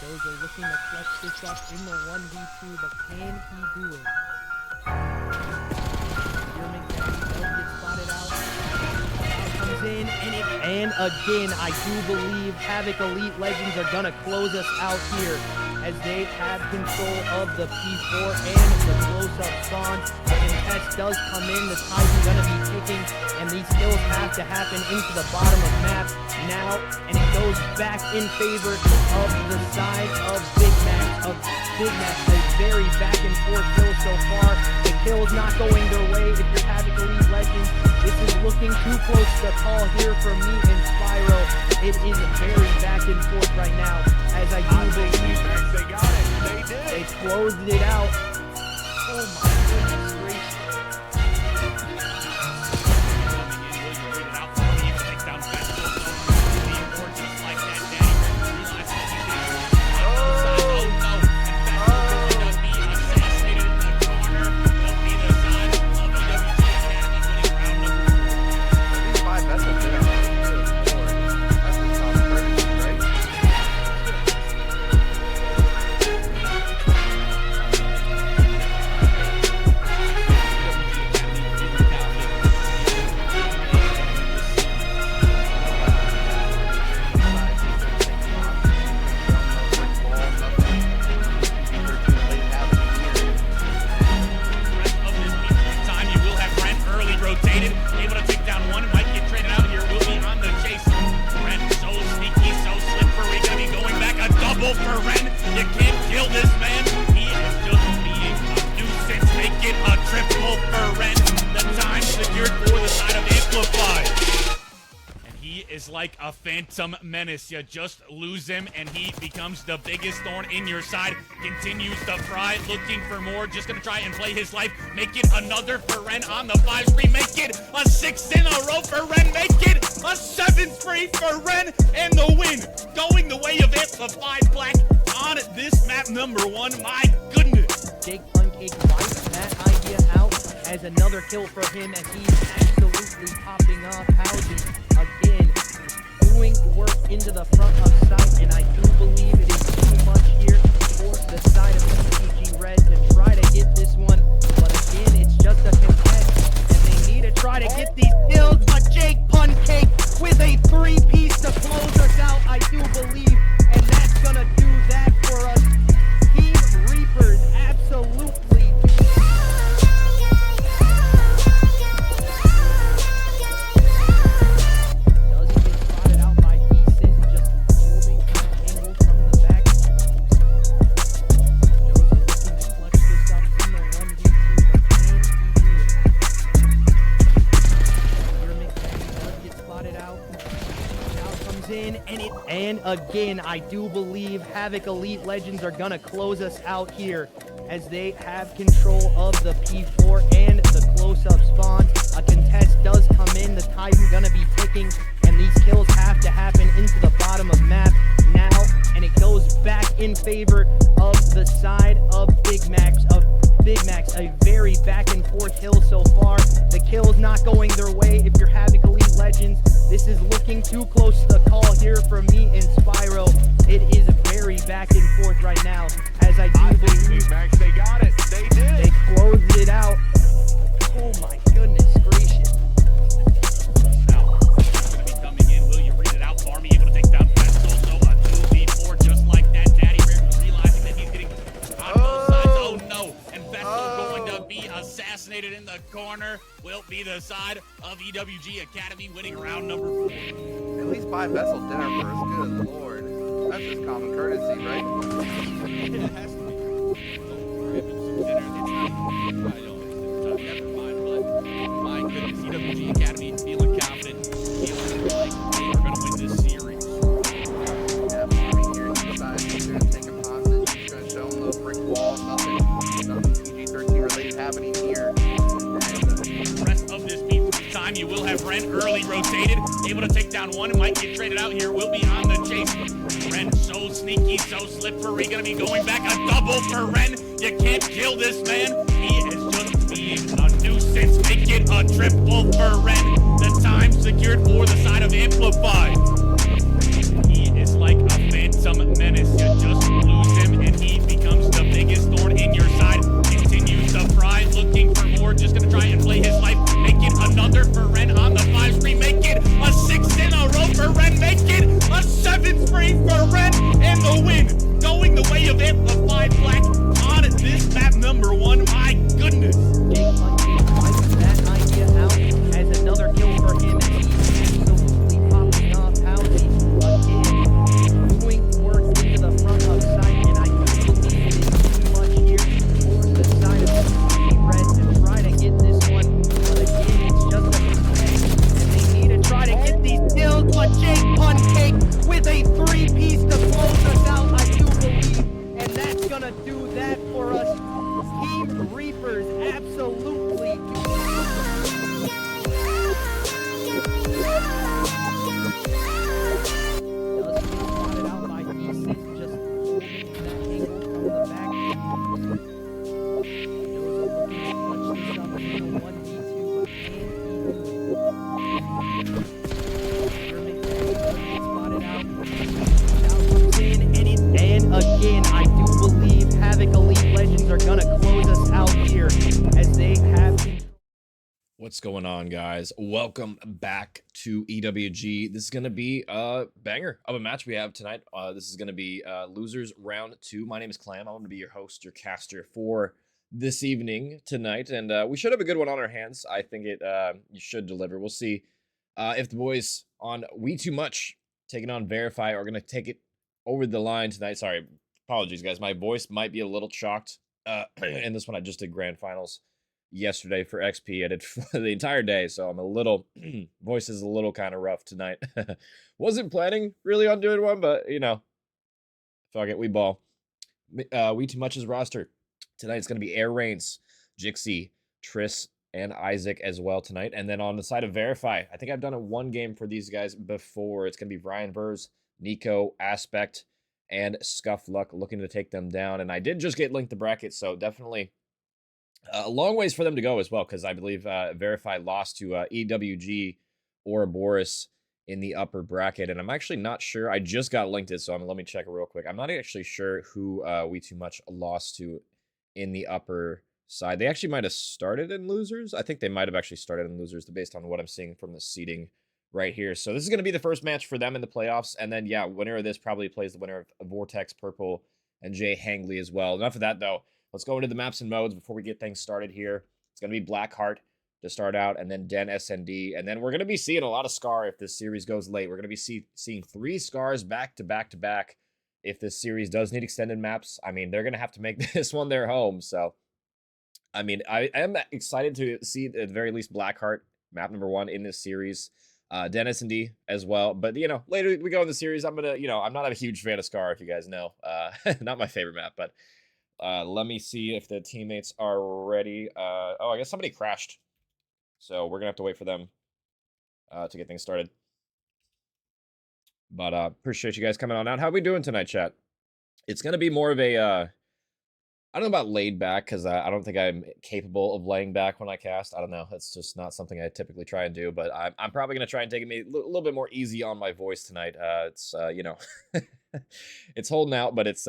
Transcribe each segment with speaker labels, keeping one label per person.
Speaker 1: Dojo looking to clutch this up in the 1v2, but can he do it? Does get spotted out. Comes in, and again, I do believe Havoc Elite Legends are gonna close us out here as they have control of the P4 and the close-up spawn. The contest does come in, the tide is gonna be ticking, and these kills have to happen into the bottom of map now, and it goes back in favor of the side of Big Max. A very back and forth kill so far. The kill's not going their way if you're Havoc Elite Legends. This is looking too close to call here from me and Spyro. It is very back and forth right now, as I do believe
Speaker 2: they got it. They did.
Speaker 1: They closed it out. Oh my goodness gracious.
Speaker 2: For Ren, you can't kill this man. He is just being a nuisance. Make it a triple for Ren. The time secured for the side of Amplify. And he is like a phantom menace. You just lose him and he becomes the biggest thorn in your side. Continues to fry, looking for more. Just gonna try and play his life. Make it another for Ren on the 5 spree. Make it a 6 in a row for Ren. Make it a 7 spree for Ren. And the win going the way of Amplify Black on this map #1. My goodness.
Speaker 1: Jake Pancake wipes that idea out as another kill for him as he's absolutely popping off houses again. Doing work into the front of sight, and I do believe it is too much here for the side of EWG Red to try to get this one. But again, it's just a contest, and they need to try to get these kills. But Jake Pancake with a 3-piece to close us out, I do believe, and that's gonna do that for us. Team Reapers absolutely. Doesn't get spotted out by Decent, just holding that angle from the back. Joe's looking to clutch this up in the 1v2, but can he do it? Here McMahon does get spotted out. Now comes in, and again, I do believe Havoc Elite Legends are gonna close us out here as they have control of the P4 and the close-up spawn. A contest does come in, the time's gonna be ticking, and these kills have to happen into the bottom of map now, and it goes back in favor of the side of Big Max. A very back and forth kill so far. The kill's not going their way if you're Havoc Elite Legends. This is looking too close to call here for me and Spyro. It is very back and forth right now, as I do believe
Speaker 2: Max, they got it. They did.
Speaker 1: they closed it out. Oh my goodness gracious.
Speaker 2: Now, it's going to be coming in. Will you read it out for me? Able to take down Vestal. So a 2v4 just like that. Daddy Rare realizing that he's getting on both sides. Oh no. And Vestal going to be assassinated in the corner. Will be the side of EWG Academy winning round #4.
Speaker 3: At least buy Vessel dinner for us. Good lord. That's just common courtesy, right?
Speaker 2: It has to be. We're having some dinner. It's not. I don't. Never mind. But my goodness, EWG Academy feeling confident, feeling like they are going to win this series.
Speaker 3: Yeah, maybe here you decide you're going to take him hostage. You're going to show him the brick wall. Nothing PG-13 related happening here.
Speaker 2: The rest of this time, you will have Ren early rotated, able to take down one. Might get traded out here. Will be on the chase. Ren so sneaky, so slippery. Gonna be going back. A double for Ren. You can't kill this man. He is just being a nuisance. Make it a triple for Ren. The time secured for the side of Amplify. He is like a phantom menace. You just
Speaker 4: What's going on, guys? Welcome back to EWG. This is going to be a banger of a match we have tonight. This is going to be Losers Round 2. My name is Clam. I'm going to be your host, your caster for this evening tonight. And we should have a good one on our hands. I think you should deliver. We'll see if the boys on We2Much taking on Veriphy are going to take it over the line tonight. Sorry, apologies, guys. My voice might be a little shocked. In this one, I just did grand finals yesterday for XP. I did for the entire day, so I'm a little voice is a little kind of rough tonight. Wasn't planning really on doing one, but you know, fuck it, we ball. We2Much's roster tonight is going to be Air Reigns, Jixie, Triss, and Isaac as well tonight. And then on the side of Veriphy, I think I've done a one game for these guys before. It's going to be Brian Vers, Nico, Aspect, and Scuff Luck looking to take them down. And I did just get linked to bracket, so definitely a long ways for them to go as well, because I believe Veriphy lost to EWG or Boris in the upper bracket, and I'm actually not sure. I just got linked it, so let me check real quick. I'm not actually sure who We2Much lost to in the upper side. They actually might have started in losers. I think they might have actually started in losers based on what I'm seeing from the seeding right here. So this is going to be the first match for them in the playoffs, and then yeah, winner of this probably plays the winner of Vortex Purple and Jay Hangley as well. Enough of that though. Let's go into the maps and modes before we get things started here. It's going to be Blackheart to start out, and then Den SND. And then we're going to be seeing a lot of Scar if this series goes late. We're going to be seeing 3 Scars back to back to back if this series does need extended maps. I mean, they're going to have to make this one their home. So, I mean, I am excited to see at the very least Blackheart, map number 1 in this series. Den SND as well. But, you know, later we go in the series, I'm going to, you know, I'm not a huge fan of Scar, if you guys know. Not my favorite map, but let me see if the teammates are ready. Oh, I guess somebody crashed. So we're going to have to wait for them to get things started. But appreciate you guys coming on out. How are we doing tonight, chat? It's going to be more of a, I don't know about laid back, because I don't think I'm capable of laying back when I cast. I don't know. That's just not something I typically try and do. But I'm probably going to try and take it a little bit more easy on my voice tonight. It's, you know, it's holding out, but it's,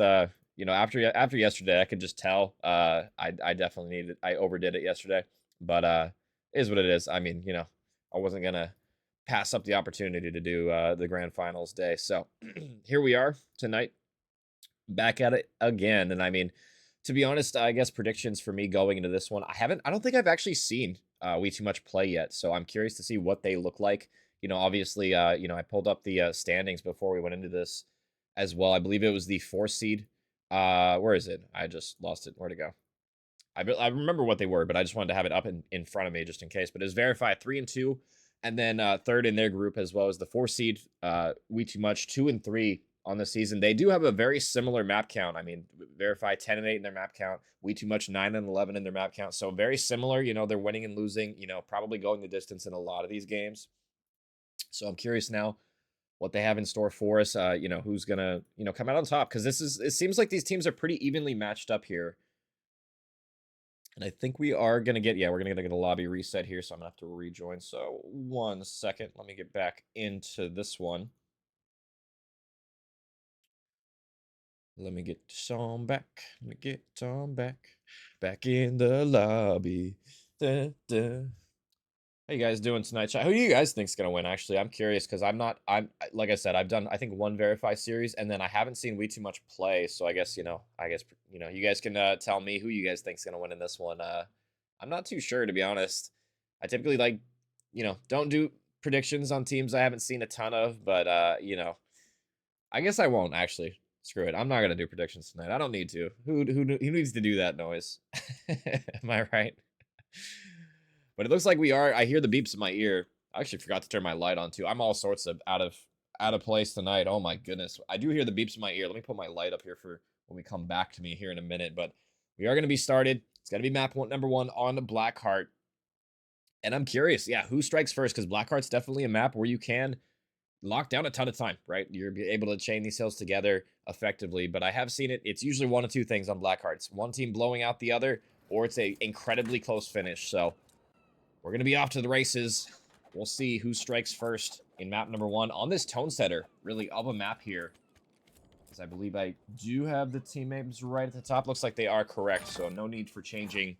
Speaker 4: you know, after yesterday, I could just tell. I definitely I overdid it yesterday, but it is what it is. I mean, you know, I wasn't gonna pass up the opportunity to do the grand finals day. So here we are tonight, back at it again. And I mean, to be honest, I guess predictions for me going into this one, I don't think I've actually seen We2Much play yet. So I'm curious to see what they look like. You know, obviously, you know, I pulled up the standings before we went into this as well. I believe it was the 4 seed. Where is it? I just lost it. Where'd it go? I remember what they were, but I just wanted to have it up in front of me just in case. But it was Veriphy 3 and 2, and then 3rd in their group, as well as the 4 seed We2Much 2 and 3 on the season. They do have a very similar map count. I mean, Veriphy 10 and 8 in their map count, We2Much 9 and 11 in their map count. So very similar. You know, they're winning and losing. You know, probably going the distance in a lot of these games. So I'm curious now what they have in store for us, you know, who's gonna, you know, come out on top, because it seems like these teams are pretty evenly matched up here. And I think we are gonna get, yeah, we're gonna get a lobby reset here, so I'm gonna have to rejoin. So 1 second, let me get back into this one. Let me get Sean back. Let me get Tom back in the lobby. Da, da. How you guys doing tonight, chat? Who do you guys think's gonna win? Actually, I'm curious, because I'm like I said, I've done I think 1 Veriphy series, and then I haven't seen We2Much play. So I guess you guys can tell me who you guys think's gonna win in this one. I'm not too sure, to be honest. I typically don't do predictions on teams I haven't seen a ton of, but you know, I guess I won't actually. Screw it. I'm not gonna do predictions tonight. I don't need to. Who needs to do that noise? Am I right? But it looks like we are. I hear the beeps in my ear. I actually forgot to turn my light on too. I'm all sorts of out of place tonight. Oh my goodness. I do hear the beeps in my ear. Let me put my light up here for when we come back to me here in a minute. But we are going to be started. It's going to be map number 1 on Blackheart. And I'm curious, yeah, who strikes first? Because Blackheart's definitely a map where you can lock down a ton of time, right? You're able to chain these hills together effectively. But I have seen it. It's usually one of 2 things on Blackheart. It's one team blowing out the other, or it's a incredibly close finish. So we're going to be off to the races. We'll see who strikes first in map number 1 on this tone setter, really, of a map here. Because I believe I do have the teammates right at the top. Looks like they are correct, so no need for changing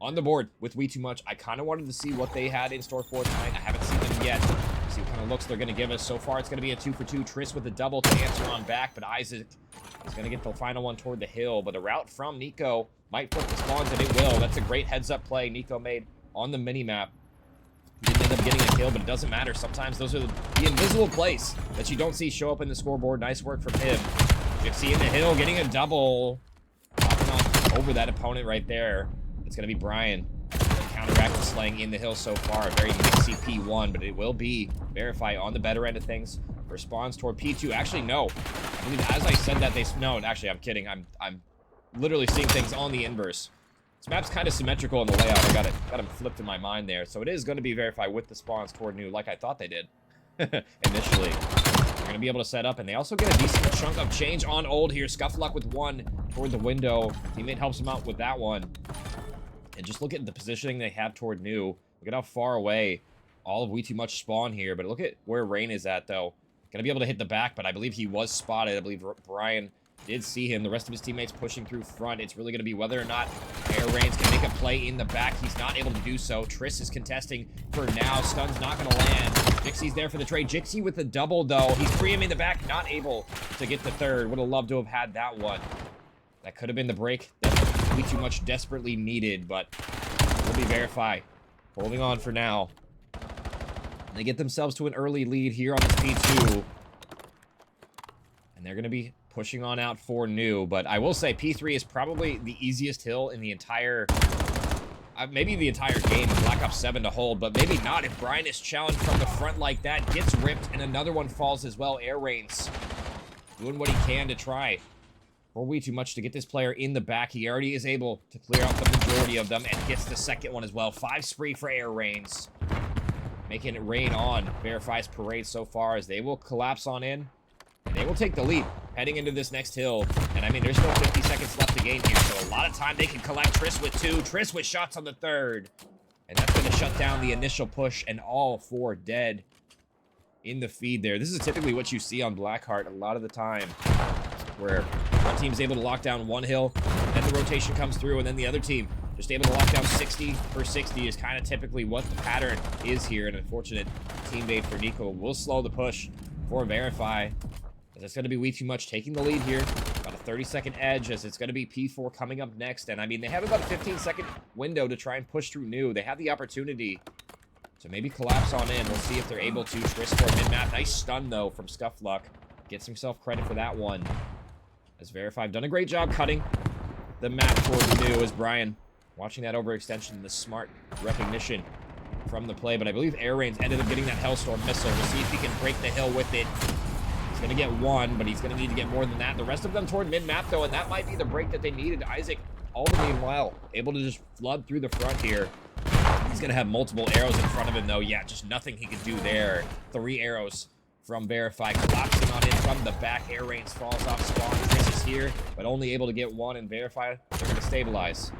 Speaker 4: on the board with We2Much. I kind of wanted to see what they had in store for tonight. I haven't seen them yet. See what kind of looks they're going to give us. So far, it's going to be a 2-for-2. Triss with a double to answer on back, but Isaac is going to get the final one toward the hill. But a route from Nico might flip the spawns, and it will. That's a great heads-up play Nico made on the mini-map. He didn't end up getting a kill, but it doesn't matter. Sometimes those are the invisible plays that you don't see show up in the scoreboard. Nice work from him. Gypsy in the hill, getting a double. Popping on over that opponent right there. It's going to be Brian. Counteract the slaying in the hill so far. Very mixy P1, but it will be Veriphy on the better end of things. Responds toward P2. Actually, no. I believe as I said that, no, actually, I'm kidding. I'm literally seeing things on the inverse. This map's kind of symmetrical in the layout. I got them flipped in my mind there. So it is going to be Veriphy with the spawns toward new, like I thought they did initially. They're going to be able to set up, and they also get a decent chunk of change on old here. Scuffluck with one toward the window. Teammate helps him out with that one. And just look at the positioning they have toward new. Look at how far away all of We2Much spawn here. But look at where Rain is at, though. Gonna be able to hit the back, but I believe he was spotted. I believe Brian did see him. The rest of his teammates pushing through front. It's really gonna be whether or not Air Reigns can make a play in the back. He's not able to do so. Triss is contesting for now. Stun's not gonna land. Jixie's there for the trade. Jixie with the double, though. He's free him in the back, not able to get the third. Would have loved to have had that one. That could have been the break that We2Much desperately needed, but will be Veriphy. Holding on for now. They get themselves to an early lead here on this P2. And they're going to be pushing on out for new, but I will say P3 is probably the easiest hill in the entire, maybe the entire game in Black Ops 7 to hold, but maybe not if Brian is challenged from the front like that, gets ripped, and another one falls as well. Air Reigns doing what he can to try for We2Much to get this player in the back. He already is able to clear out the majority of them and gets the second one as well. 5 spree for Air Reigns. Making it rain on Veriphy's parade so far as they will collapse on in. And they will take the lead heading into this next hill. And I mean, there's still 50 seconds left to gain here, so a lot of time they can collect. Triss with 2. Triss with shots on the third. And that's going to shut down the initial push, and all 4 dead in the feed there. This is typically what you see on Blackheart a lot of the time, where one team's able to lock down one hill, then the rotation comes through, and then the other team just able to lock down 60 for 60 is kind of typically what the pattern is here. An unfortunate teammate for Nico will slow the push for Veriphy, as it's going to be We2Much taking the lead here. About a 30-second edge, as it's going to be P4 coming up next. And I mean, they have about a 15-second window to try and push through new. They have the opportunity to maybe collapse on in. We'll see if they're able to. Triss for mid-map. Nice stun, though, from Scuffluck. Gets himself credit for that one. As Veriphy done a great job cutting the map toward the new, as Brian watching that overextension, the smart recognition from the play. But I believe Air Reigns ended up getting that Hellstorm missile. We'll see if he can break the hill with it. He's going to get one, but he's going to need to get more than that. The rest of them toward mid-map, though, and that might be the break that they needed. Isaac, all the meanwhile, able to just flood through the front here. He's going to have multiple arrows in front of him, though. Yeah, just nothing he could do there. 3 arrows from Veriphy, collapsing on in from the back. Air Reigns falls off spawn. Triss is here, but only able to get one, and Veriphy, they're going to stabilize.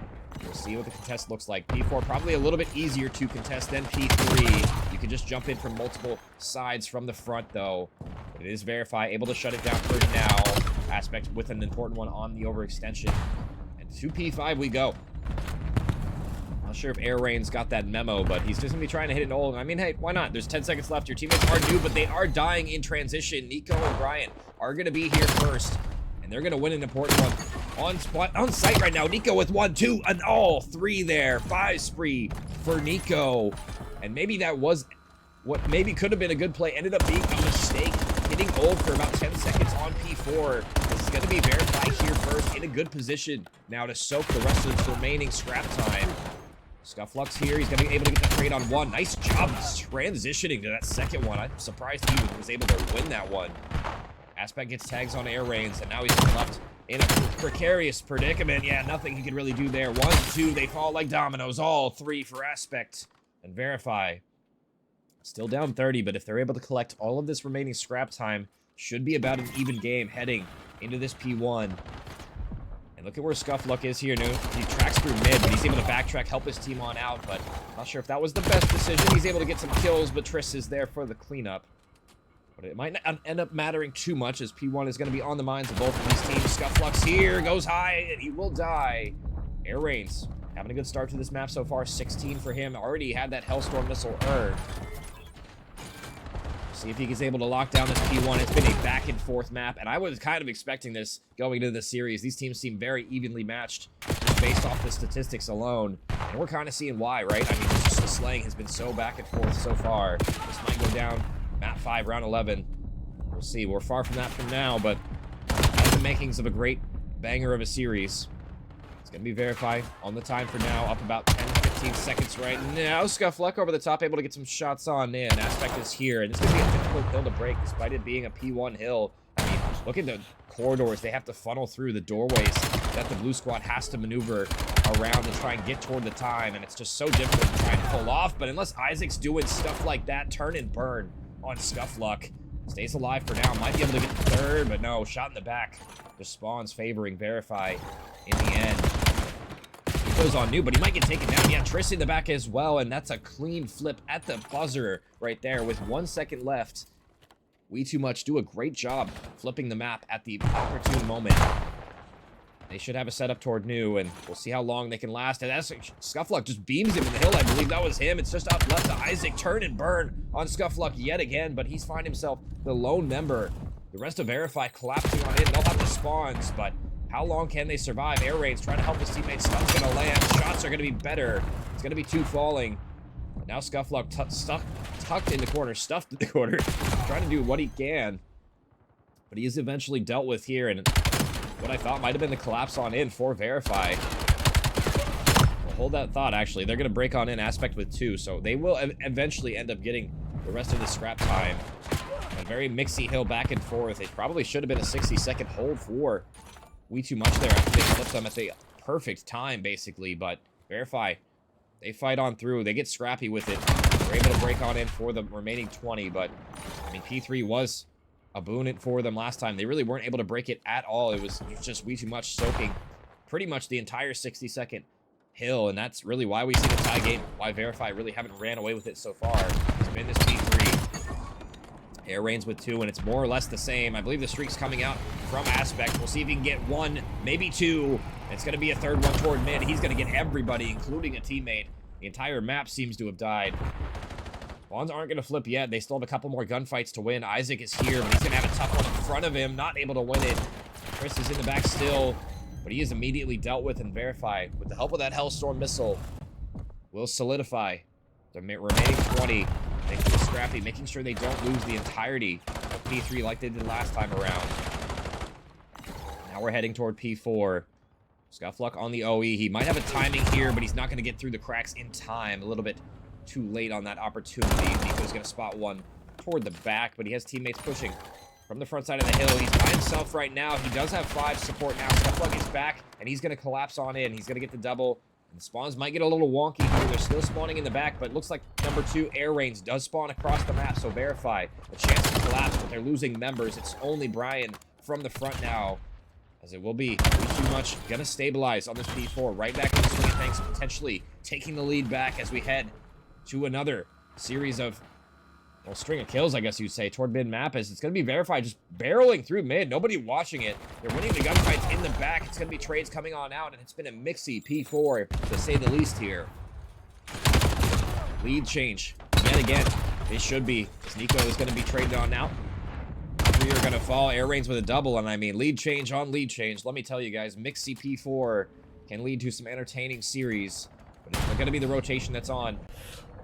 Speaker 4: We'll see what the contest looks like. P4 probably a little bit easier to contest than P3. You can just jump in from multiple sides from the front, though. But it is Veriphy able to shut it down for now. Aspect with an important one on the overextension. And to P5 we go. Not sure if Air Reigns got that memo, but he's just going to be trying to hit an old. I mean, hey, why not? There's 10 seconds left. Your teammates are new, but they are dying in transition. Nico and Brian are going to be here first, and they're going to win an important one. On site right now. Nico with 1, 2, and all 3 there. 5 spree for Nico. And maybe that was what maybe could have been a good play. Ended up being a mistake. Hitting old for about 10 seconds on P4. This is going to be Veriphy here first in a good position now to soak the rest of this remaining scrap time. Scuffluck's here. He's going to be able to get the trade on 1. Nice job transitioning to that second one. I'm surprised he was able to win that one. Aspect gets tags on Air Reigns, and now he's left in a precarious predicament. Yeah, nothing he could really do there. 1, 2, they fall like dominoes. All 3 for Aspect and Veriphy. Still down 30, but if they're able to collect all of this remaining scrap time, should be about an even game heading into this P1. And look at where Scuffluck is here. He tracks through mid, but he's able to backtrack, help his team on out, but not sure if that was the best decision. He's able to get some kills, but Triss is there for the cleanup. But it might not end up mattering too much, as P1 is going to be on the minds of both of these teams. Scuffluck's here, goes high, and he will die. Air Reigns Having a good start to this map so far. 16 for him. Already had that Hellstorm missile earned. See if he is able to lock down this P1. It's been a back and forth map, and I was kind of expecting this going into the series. These teams seem very evenly matched just based off the statistics alone, and we're kind of seeing why, right? I mean, just the slaying has been so back and forth so far. This might go down map 5, round 11. We'll see. We're far from that from now, but that's the makings of a great banger of a series. It's going to be Veriphy on the time for now, up about 10-15 seconds right now. Scuffluck over the top, able to get some shots on in. Aspect is here, and it's going to be a difficult hill to break, despite it being a P1 hill. I mean, look at the corridors. They have to funnel through the doorways that the blue squad has to maneuver around to try and get toward the time, and it's just so difficult to try and pull off. But unless Isaac's doing stuff like that, turn and burn on Scuffluck. Stays alive for now. Might be able to get the third, but no. Shot in the back. Just spawns favoring Veriphy in the end. He goes on new, but he might get taken down. Yeah, Triss in the back as well, and that's a clean flip at the buzzer right there with 1 second left. We2Much do a great job flipping the map at the opportune moment. They should have a setup toward new, and we'll see how long they can last. And that's Scuffluck just beams him in the hill. I believe that was him. It's just up left to Isaac. Turn and burn on Scuffluck yet again, but he's find himself the lone member. The rest of Veriphy collapsing on in. They'll have the spawns, but how long can they survive? Air Raid's trying to help his teammates. Stun's gonna land. Shots are gonna be better. It's gonna be 2 falling. But now Scuffluck tucked in the corner, stuffed in the corner, trying to do what he can. But he is eventually dealt with here, and what I thought might have been the collapse on in for Veriphy. Well, hold that thought, actually. They're going to break on in Aspect with 2, so they will eventually end up getting the rest of the scrap time. A very mixy hill back and forth. It probably should have been a 60-second hold for We2Much there after they flipped them at the perfect time, basically. But Veriphy, they fight on through. They get scrappy with it. They're able to break on in for the remaining 20, but, I mean, P3 was a boon for them last time. They really weren't able to break it at all. It was just We2Much soaking pretty much the entire 60-second hill, and that's really why we see the tie game, why Veriphy really haven't ran away with it so far. It's been this P3. Air Rains with 2, and it's more or less the same. I believe the streak's coming out from Aspect. We'll see if he can get 1, maybe 2. It's going to be a third one toward mid. He's going to get everybody, including a teammate. The entire map seems to have died. Spawns aren't going to flip yet. They still have a couple more gunfights to win. Isaac is here, but he's going to have a tough one in front of him. Not able to win it. Triss is in the back still, but he is immediately dealt with and Veriphy. With the help of that Hellstorm missile, will solidify the remaining 20. Making it scrappy, making sure they don't lose the entirety of P3 like they did last time around. Now we're heading toward P4. Scuffluck on the OE. He might have a timing here, but he's not going to get through the cracks in time. A little bit too late on that opportunity. Nico's going to spot one toward the back, but he has teammates pushing from the front side of the hill. He's by himself right now. He does have 5 support now. Scuffluck is back, and he's going to collapse on in. He's going to get the double. And the spawns might get a little wonky here. They're still spawning in the back, but it looks like number 2, Air Rains, does spawn across the map, so Veriphy a chance to collapse, but they're losing members. It's only Brian from the front now, as it will be We2Much gonna stabilize on this P4. Right back in the swing of things, potentially taking the lead back as we head to another series of, well, string of kills, I guess you'd say, toward mid-map, as it's going to be Veriphy just barreling through mid. Nobody watching it. They're winning the gunfights in the back. It's going to be trades coming on out, and it's been a mixy P4, to say the least here. Lead change. Yet again, it should be. Nico is going to be traded on out. 3 are going to fall. Air Rains with a double, and I mean, lead change on lead change. Let me tell you guys, mixy P4 can lead to some entertaining series, but it's going to be the rotation that's on.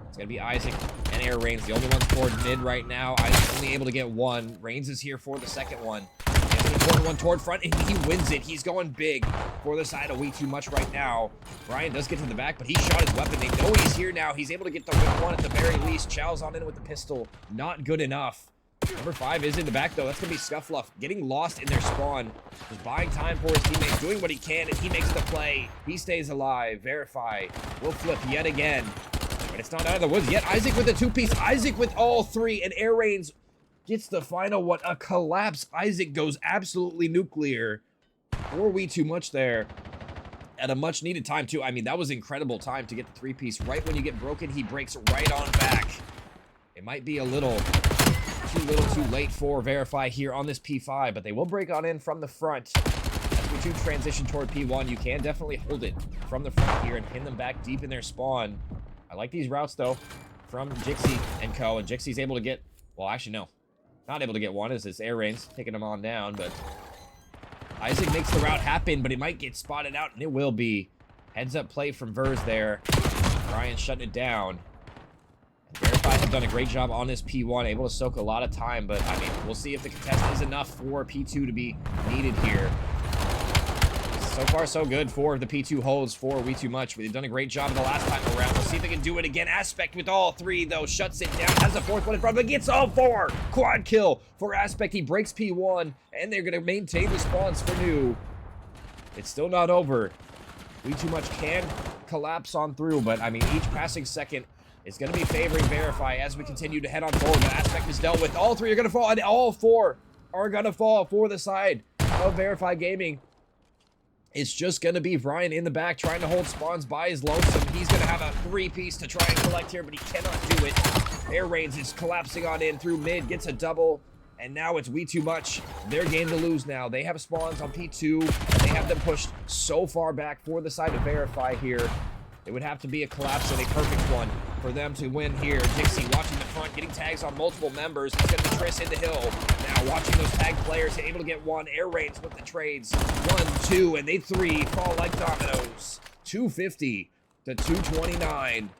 Speaker 4: It's going to be Isaac and Air Rains, the only ones toward mid right now. Isaac's only able to get 1. Rains is here for the second one. He has an important one toward front, and he wins it. He's going big for the side of We2Much right now. Brian does get to the back, but he shot his weapon. They know he's here now. He's able to get the win one at the very least. Chow's on in with the pistol. Not good enough. Number 5 is in the back, though. That's going to be Scuffluck getting lost in their spawn. Just buying time for his teammates, doing what he can, and he makes the play. He stays alive. Veriphy will flip yet again. But it's not out of the woods yet. Isaac with the 2-piece. Isaac with all 3. And Air Rains gets the final one. A collapse. Isaac goes absolutely nuclear for We2Much there. At a much needed time, too. I mean, that was incredible time to get the 3-piece. Right when you get broken, he breaks right on back. It might be a little too late for Veriphy here on this P5, but they will break on in from the front. We2 transition toward P1, you can definitely hold it from the front here and pin them back deep in their spawn. I like these routes, though, from Jixie and co. And Jixie's able to get... Well, actually, no. Not able to get one as his air rains taking him on down, but... Isaac makes the route happen, but it might get spotted out, and it will be. Heads up play from Verz there. Brian shutting it down. Veriphy have done a great job on this P1, able to soak a lot of time, but, I mean, we'll see if the contest is enough for P2 to be needed here. So far, so good for the P2 holds for We2Much. They've done a great job the last time around. We'll see if they can do it again. Aspect with all three, though. Shuts it down. Has a fourth one in front, but gets all four. Quad kill for Aspect. He breaks P1, and they're going to maintain the spawns for New. It's still not over. We2Much can collapse on through, but, I mean, each passing second is going to be favoring Veriphy as we continue to head on forward. The Aspect is dealt with. All three are going to fall, and all four are going to fall for the side of Veriphy Gaming. It's just going to be Brian in the back trying to hold spawns by his lonesome. He's going to have a three-piece to try and collect here, but he cannot do it. Air Rains is collapsing on in through mid, gets a double, and now it's We2Much. Their game to lose now. They have spawns on P2. They have them pushed so far back for the side of Veriphy here. It would have to be a collapse and a perfect one for them to win here. Dixie watching the front, getting tags on multiple members. It's going to be Triss in the hill. Now watching those tag players able to get one. Air Rains with the trades. 1, 2, and they three fall like dominoes. 250 to 229.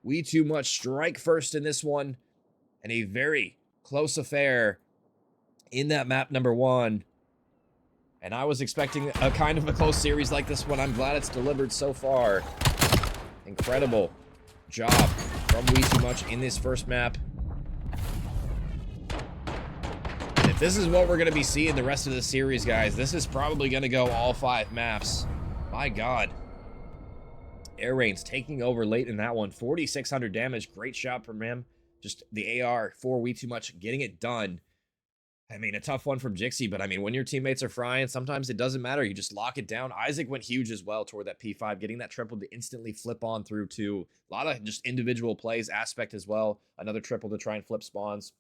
Speaker 4: We2Much strike first in this one. And a very close affair in that map number 1. And I was expecting a kind of a close series like this one. I'm glad it's delivered so far. Incredible job from We2Much in this first map. And if this is what we're going to be seeing the rest of the series, guys, this is probably going to go all 5 maps. My God. Air Rains taking over late in that one. 4,600 damage. Great shot from him. Just the AR for We2Much getting it done. I mean, a tough one from Jixie, but I mean, when your teammates are frying, sometimes it doesn't matter. You just lock it down. Isaac went huge as well toward that P5, getting that triple to instantly flip on through to a lot of just individual plays. Aspect as well. Another triple to try and flip spawns.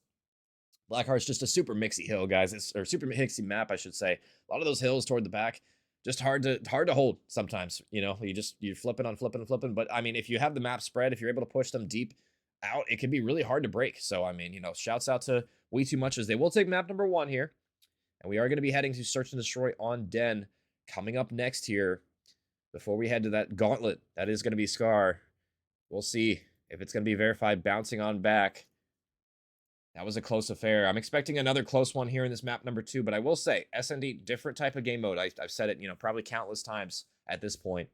Speaker 4: Blackheart's just a super mixy hill, guys. Or super mixy map, I should say. A lot of those hills toward the back, just hard to hold sometimes. You know, you're flipping on flipping and flipping. But I mean, if you have the map spread, if you're able to push them deep out, it can be really hard to break. So I mean, you know, shouts out to We2Much as they will take map number 1 here. And we are going to be heading to Search and Destroy on Den coming up next here. Before we head to that gauntlet, that is going to be Scar. We'll see if it's going to be Veriphy bouncing on back. That was a close affair. I'm expecting another close one here in this map number 2, but I will say, SND, different type of game mode. I've said it, you know, probably countless times at this point.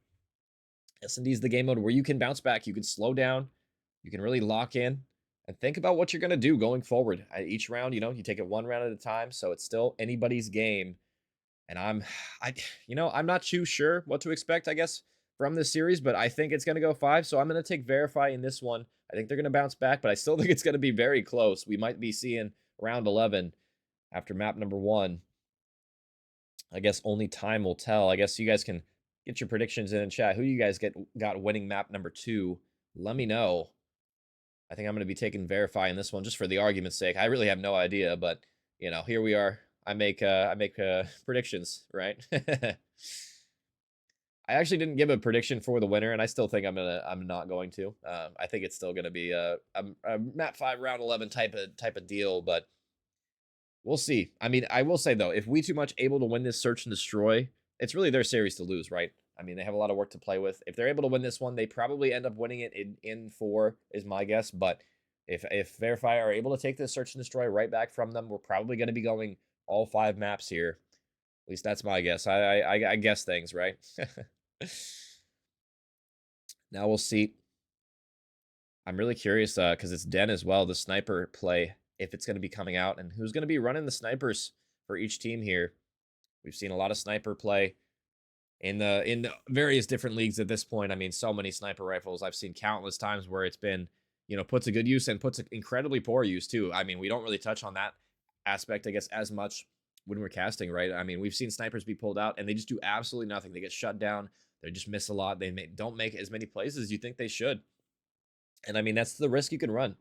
Speaker 4: SND is the game mode where you can bounce back, you can slow down, you can really lock in, and think about what you're going to do going forward. Each round, you know, you take it 1 round at a time, so it's still anybody's game. And I'm not too sure what to expect, I guess, from this series, but I think it's going to go 5, so I'm going to take Veriphy in this one. I think they're going to bounce back, but I still think it's going to be very close. We might be seeing round 11 after map number 1. I guess only time will tell. I guess you guys can get your predictions in chat. Who you guys got winning map number 2? Let me know. I think I'm going to be taking Veriphy in this one just for the argument's sake. I really have no idea, but you know, here we are. I make predictions, right? I actually didn't give a prediction for the winner, and I still think I'm not going to. I think it's still going to be a map 5 round 11 type of deal, but we'll see. I mean, I will say though, if We2Much able to win this Search and Destroy, it's really their series to lose, right? I mean, they have a lot of work to play with. If they're able to win this one, they probably end up winning it in 4, is my guess. But if Veriphy are able to take this Search and Destroy right back from them, we're probably going to be going all 5 maps here. At least that's my guess. I guess things, right? Now we'll see. I'm really curious because it's Den as well, the sniper play, if it's going to be coming out, and who's going to be running the snipers for each team here. We've seen a lot of sniper play in the various different leagues at this point. I mean, so many sniper rifles. I've seen countless times where it's been, you know, put to good use and put to incredibly poor use too. I mean, we don't really touch on that aspect, I guess, as much when we're casting, right? I mean, we've seen snipers be pulled out and they just do absolutely nothing. They get shut down. They just miss a lot. They don't make as many plays as you think they should. And I mean, that's the risk you can run,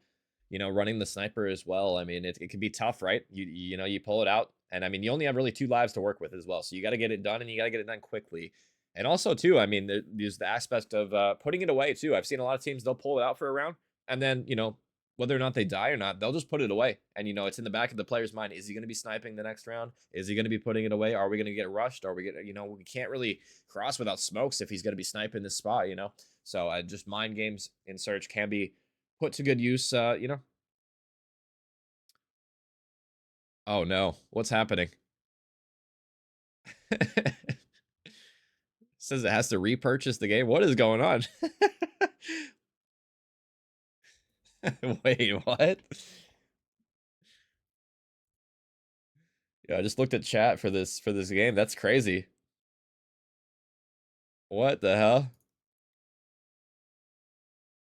Speaker 4: you know, running the sniper as well. I mean, it can be tough, right? You know, you pull it out And I mean, you only have really 2 lives to work with as well. So you got to get it done, and you got to get it done quickly. And also, too, I mean, there's the aspect of putting it away, too. I've seen a lot of teams, they'll pull it out for a round, and then, you know, whether or not they die or not, they'll just put it away. And, you know, it's in the back of the player's mind. Is he going to be sniping the next round? Is he going to be putting it away? Are we going to get rushed? Are we going to, you know, we can't really cross without smokes if he's going to be sniping this spot, you know? So just mind games in search can be put to good use, you know? Oh, no. What's happening? Says it has to repurchase the game. What is going on? Wait, what? Yeah, I just looked at chat for this game. That's crazy. What the hell?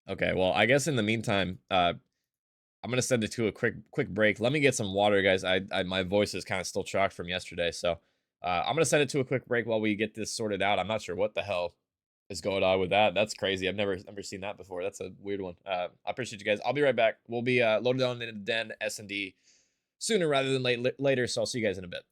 Speaker 4: Okay, well, I guess in the meantime, I'm gonna send it to a quick break. Let me get some water, guys. I my voice is kind of still shocked from yesterday, so I'm gonna send it to a quick break while we get this sorted out. I'm not sure what the hell is going on with that. That's crazy. I've never seen that before. That's a weird one. I appreciate you guys. I'll be right back. We'll be loaded on in the den S&D sooner rather than later. So I'll see you guys in a bit.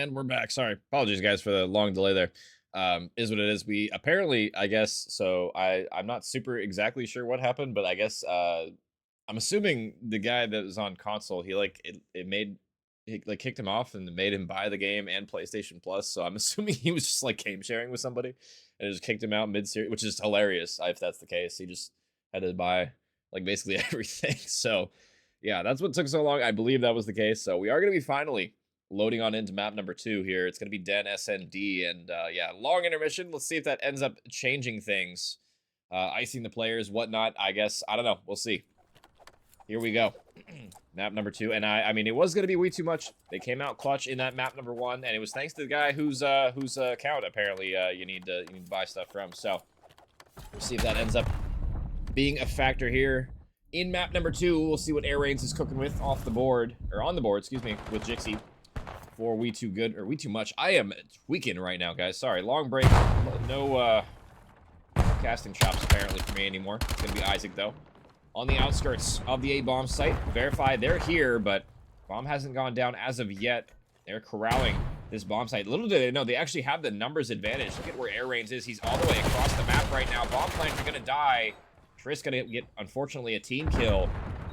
Speaker 4: And we're back. Sorry. Apologies, guys, for the long delay there. Is what it is. We apparently, I guess, so I'm not super exactly sure what happened, but I guess I'm assuming the guy that was on console, he like he like kicked him off and made him buy the game and PlayStation Plus. So I'm assuming he was just like game sharing with somebody and it just kicked him out mid-series, which is hilarious if that's the case. He just had to buy like basically everything. So yeah, that's what took so long. I believe that was the case. So we are going to be finally loading on into map number 2 here. It's going to be Den SND, and yeah, long intermission. Let's see if that ends up changing things, icing the players, whatnot. I guess, I don't know. We'll see. Here we go. Map number 2, and I mean, it was going to be We2Much. They came out clutch in that map number 1, and it was thanks to the guy whose account apparently you need to buy stuff from. So we'll see if that ends up being a factor here. In map number 2, we'll see what Air Reigns is cooking with off the board, or on the board, excuse me, with Jixie for We2Much. I am tweaking right now, guys. Sorry, long break. No casting chops apparently for me anymore. It's gonna be Isaac though. On the outskirts of the A-bomb site. Verify, they're here, but bomb hasn't gone down as of yet. They're corralling this bomb site. Little do they know, they actually have the numbers advantage. Look at where Air Reigns is. He's all the way across the map right now. Bomb plants are gonna die. Triss gonna get, unfortunately, a team kill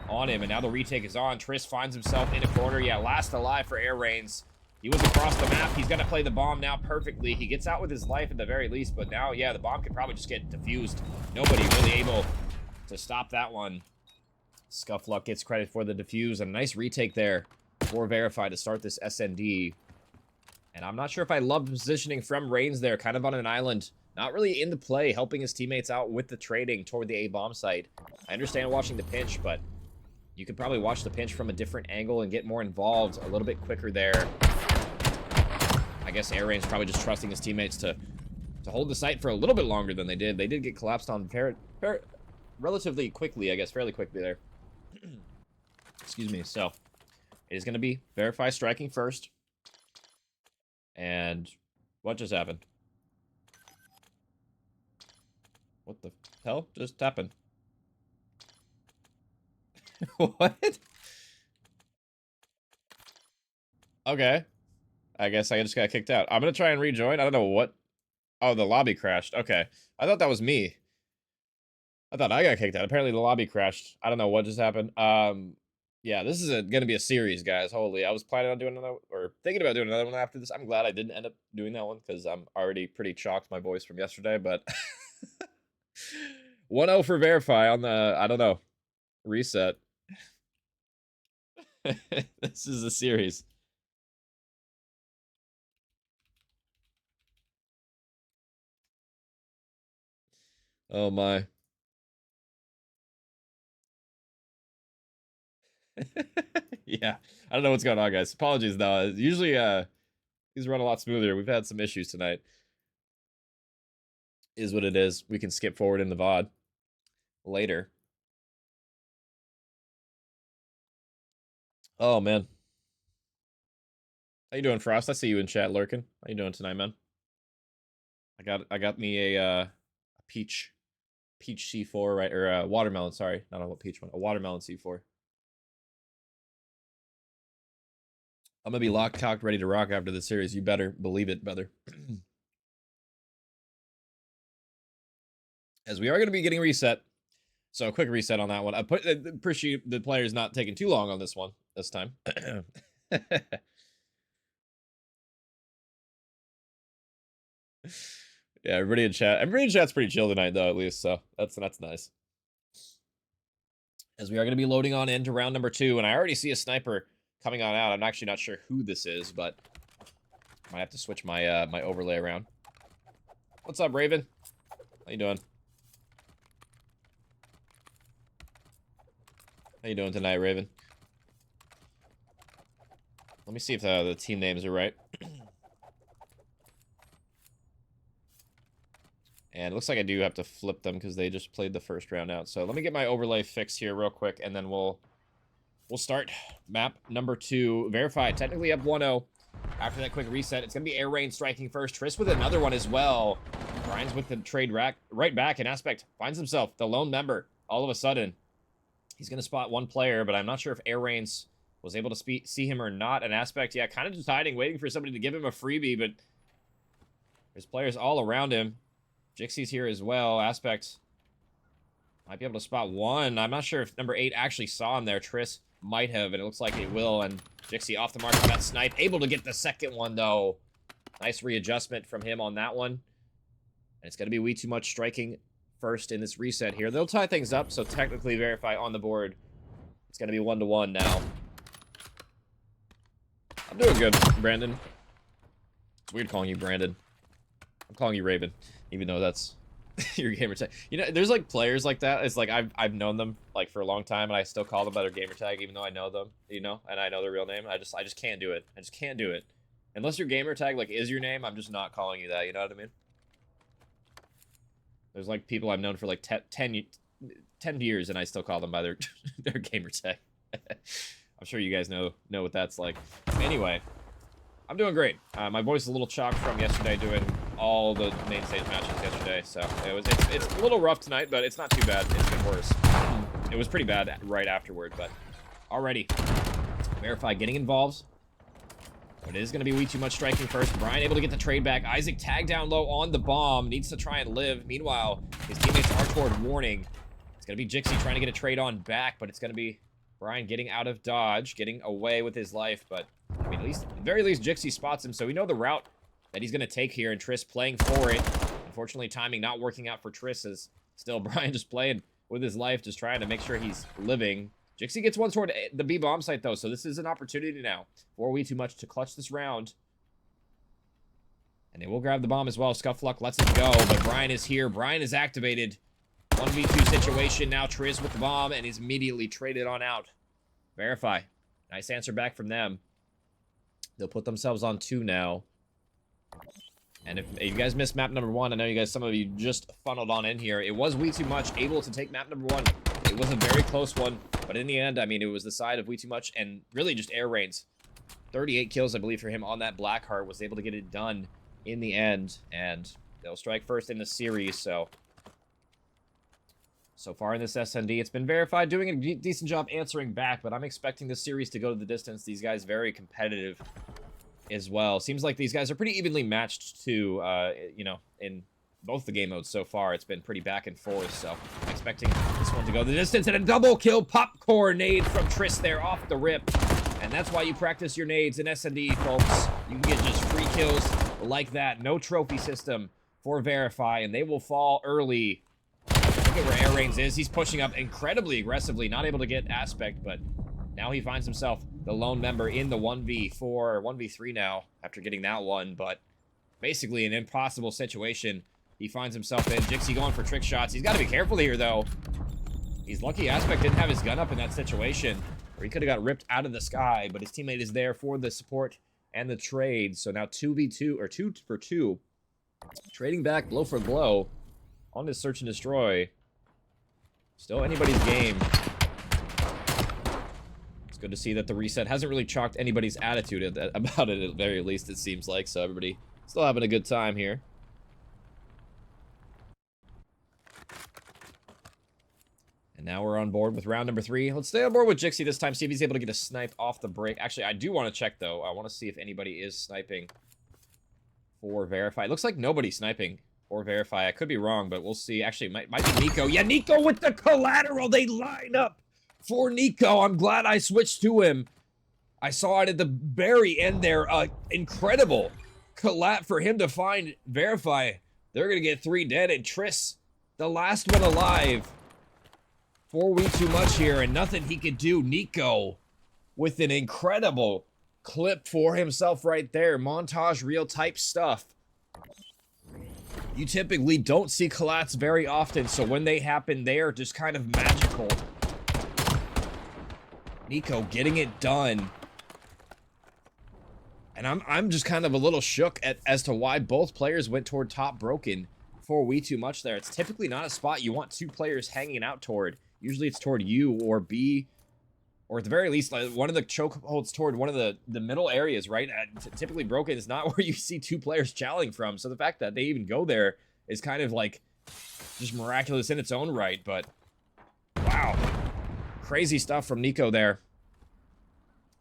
Speaker 4: on him, and now the retake is on. Triss finds himself in a corner. Yeah, last alive for Air Reigns. He was across the map. He's gonna play the bomb now perfectly. He gets out with his life at the very least, but now, yeah, the bomb could probably just get defused. Nobody really able to stop that one. Scuffluck gets credit for the defuse, and a nice retake there for Verify to start this SND. And I'm not sure if I love the positioning from Reigns there, kind of on an island. Not really in the play, helping his teammates out with the trading toward the A-bomb site. I understand watching the pinch, but you could probably watch the pinch from a different angle and get more involved a little bit quicker there. I guess Air Reigns probably just trusting his teammates to hold the site for a little bit longer than they did. They did get collapsed on relatively quickly, I guess, fairly quickly there. Excuse me. So it is going to be Verify striking first. And what just happened? What the hell just happened? What? Okay. I guess I just got kicked out. I'm going to try and rejoin. I don't know what. Oh, the lobby crashed. Okay. I thought that was me. I thought I got kicked out. Apparently the lobby crashed. I don't know what just happened. Yeah, this is going to be a series, guys. Holy, I was planning on doing another, or thinking about doing another one after this. I'm glad I didn't end up doing that one because I'm already pretty chalked my voice from yesterday, but 1-0 for Verify on the, I don't know, reset. This is a series. Oh my. Yeah, I don't know what's going on, guys. Apologies though. Usually these run a lot smoother. We've had some issues tonight. Is what it is. We can skip forward in the VOD later. Oh man. How you doing, Frost? I see you in chat lurking. How you doing tonight, man? I got me a peach C4, right? Or a watermelon, sorry. Not a peach one. A watermelon C4. I'm gonna be locked, cocked, ready to rock after this series. You better believe it, brother. As we are gonna be getting reset. So a quick reset on that one. I appreciate the players not taking too long on this one this time. Yeah, everybody in chat. Everybody in chat's pretty chill tonight, though, at least. So that's nice. As we are going to be loading on into round number 2, and I already see a sniper coming on out. I'm actually not sure who this is, but I might have to switch my my overlay around. What's up, Raven? How you doing? How you doing tonight, Raven? Let me see if the team names are right. And it looks like I do have to flip them because they just played the first round out. So let me get my overlay fixed here real quick, and then we'll start map number 2. Verify, technically up 1-0. After that quick reset, it's going to be Air Reigns striking first. Triss with another one as well. Grinds with the trade rack right back, and Aspect finds himself the lone member all of a sudden. He's going to spot one player, but I'm not sure if Air Reigns was able to see him or not. An Aspect, yeah, kind of just hiding, waiting for somebody to give him a freebie, but there's players all around him. Jixie's here as well. Aspect might be able to spot one. I'm not sure if number 8 actually saw him there. Triss might have, and it looks like it will. And Jixie off the mark for that snipe. Able to get the second one, though. Nice readjustment from him on that one. And it's going to be We2Much striking first in this reset here. They'll tie things up, so technically Veriphy on the board. It's going to be 1-1 now. I'm doing good, Brandon. It's weird calling you Brandon. I'm calling you Raven, even though that's your gamer tag. You know, there's like players like that. It's like I've known them like for a long time, and I still call them by their gamer tag, even though I know them, you know, and I know their real name. I just can't do it. I just can't do it. Unless your gamer tag like is your name, I'm just not calling you that. You know what I mean? There's like people I've known for like 10 years, and I still call them by their their gamer tag. I'm sure you guys know what that's like. Anyway, I'm doing great. My voice is a little chocked from yesterday doing all the main stage matches yesterday, so it's a little rough tonight, but it's not too bad. It's been worse. It was pretty bad right afterward, but already Veriphy getting involved. But it is going to be We2Much striking first. Brian able to get the trade back. Isaac tagged down low on the bomb. Needs to try and live. Meanwhile, his teammates are toward warning. It's going to be Jixie trying to get a trade on back, but it's going to be Brian getting out of dodge, getting away with his life. But, I mean, at the very least, Jixie spots him, so we know the route that he's going to take here, and Triss playing for it. Unfortunately, timing not working out for Triss, as still Brian just playing with his life, just trying to make sure he's living. Jixie gets one toward the B bomb site, though, so this is an opportunity now for We2Much to clutch this round. And they will grab the bomb as well. Scuffluck lets it go, but Brian is here. Brian is activated. 1v2 situation now. Triss with the bomb and is immediately traded on out. Veriphy. Nice answer back from them. They'll put themselves on 2 now. And if you guys missed map number 1, I know some of you just funneled on in here. It was We2Much able to take map number 1. It was a very close one, but in the end, I mean, it was the side of We2Much and really just air rains. 38 kills, I believe, for him on that Blackheart. Was able to get it done in the end, and they'll strike first in the series, so far in this SND, it's been Veriphy doing a decent job answering back, but I'm expecting this series to go to the distance. These guys very competitive as well. Seems like these guys are pretty evenly matched too, you know, in both the game modes so far. It's been pretty back and forth, so I'm expecting this one to go the distance. And a double kill popcorn nade from Triss there off the rip. And that's why you practice your nades in S&D, folks. You can get just free kills like that. No trophy system for Veriphy, and they will fall early. Look at where Air Rains is. He's pushing up incredibly aggressively, not able to get Aspect, but now he finds himself the lone member in the 1v4, 1v3 now, after getting that one, but basically an impossible situation he finds himself in. Jixie going for trick shots. He's got to be careful here, though. He's lucky Aspect didn't have his gun up in that situation, or he could have got ripped out of the sky, but his teammate is there for the support and the trade. So now 2v2, or 2 for 2. Trading back blow for blow on this search and destroy. Still anybody's game. It's good to see that the reset hasn't really chalked anybody's attitude about it, at the very least, it seems like. So everybody still having a good time here. And now we're on board with round number 3. Let's stay on board with Jixie this time, see if he's able to get a snipe off the break. Actually, I do want to check, though. I want to see if anybody is sniping for Veriphy. It looks like nobody's sniping for Veriphy. I could be wrong, but we'll see. Actually, it might be Nico. Yeah, Nico with the collateral. They line up for Nico. I'm glad I switched to him. I saw it at the very end there. Incredible collab for him to find Veriphy. They're going to get 3 dead, and Triss, the last one alive. For We2Much here, and nothing he could do. Nico with an incredible clip for himself right there. Montage reel type stuff. You typically don't see collats very often, so when they happen, they are just kind of magical. Nico getting it done. And I'm just kind of a little shook as to why both players went toward top broken for We2Much there. It's typically not a spot you want 2 players hanging out toward. Usually it's toward you or B, or at the very least, like, one of the choke holds toward one of the middle areas, right? Typically broken is not where you see 2 players challing from. So the fact that they even go there is kind of like just miraculous in its own right. But wow, crazy stuff from Nico there.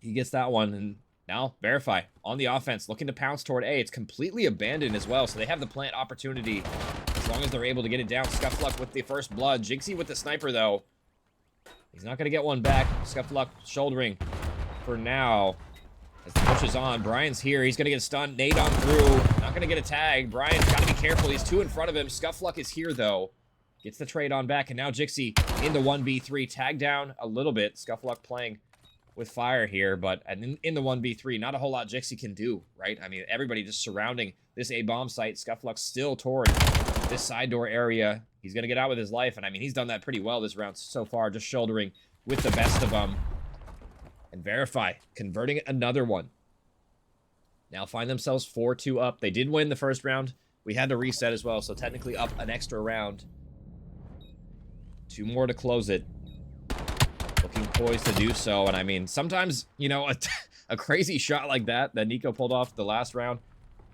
Speaker 4: He gets that one, and now Veriphy on the offense, looking to pounce toward A. It's completely abandoned as well, so they have the plant opportunity as long as they're able to get it down. Scuffluck with the first blood. Jixie with the sniper, though. He's not going to get one back. Scuffluck shouldering for now. As the push is on, Brian's here. He's going to get stunned. Nade on through. Not going to get a tag. Brian's got to be careful. He's 2 in front of him. Scuffluck is here, though. Gets the trade on back, and now Jixie in the 1v3. Tag down a little bit. Scuffluck playing with fire here, but in the 1v3, not a whole lot Jixie can do, right? I mean, everybody just surrounding this A-bomb site. Scuffluck still toward this side door area. He's going to get out with his life, and I mean, he's done that pretty well this round so far, just shouldering with the best of them. And Veriphy converting another one. Now find themselves 4-2 up. They did win the first round. We had to reset as well, so technically up an extra round. 2 more to close it. Looking poised to do so, and I mean, sometimes, you know, a crazy shot like that Nico pulled off the last round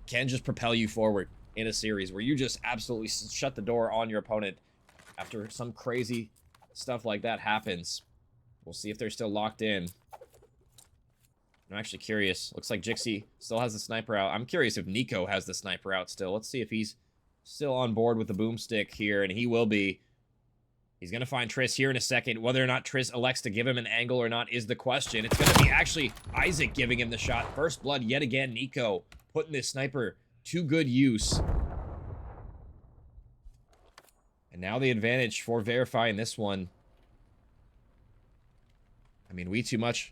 Speaker 4: can just propel you forward in a series where you just absolutely shut the door on your opponent after some crazy stuff like that happens. We'll see if they're still locked in. I'm actually curious. Looks like Jixie still has the sniper out. I'm curious if Nico has the sniper out still. Let's see if he's still on board with the boomstick here, and he will be. He's going to find Triss here in a second. Whether or not Triss elects to give him an angle or not is the question. It's going to be actually Isaac giving him the shot. First blood yet again. Nico putting this sniper to good use. And now the advantage for Veriphy in this one. I mean, We2Much,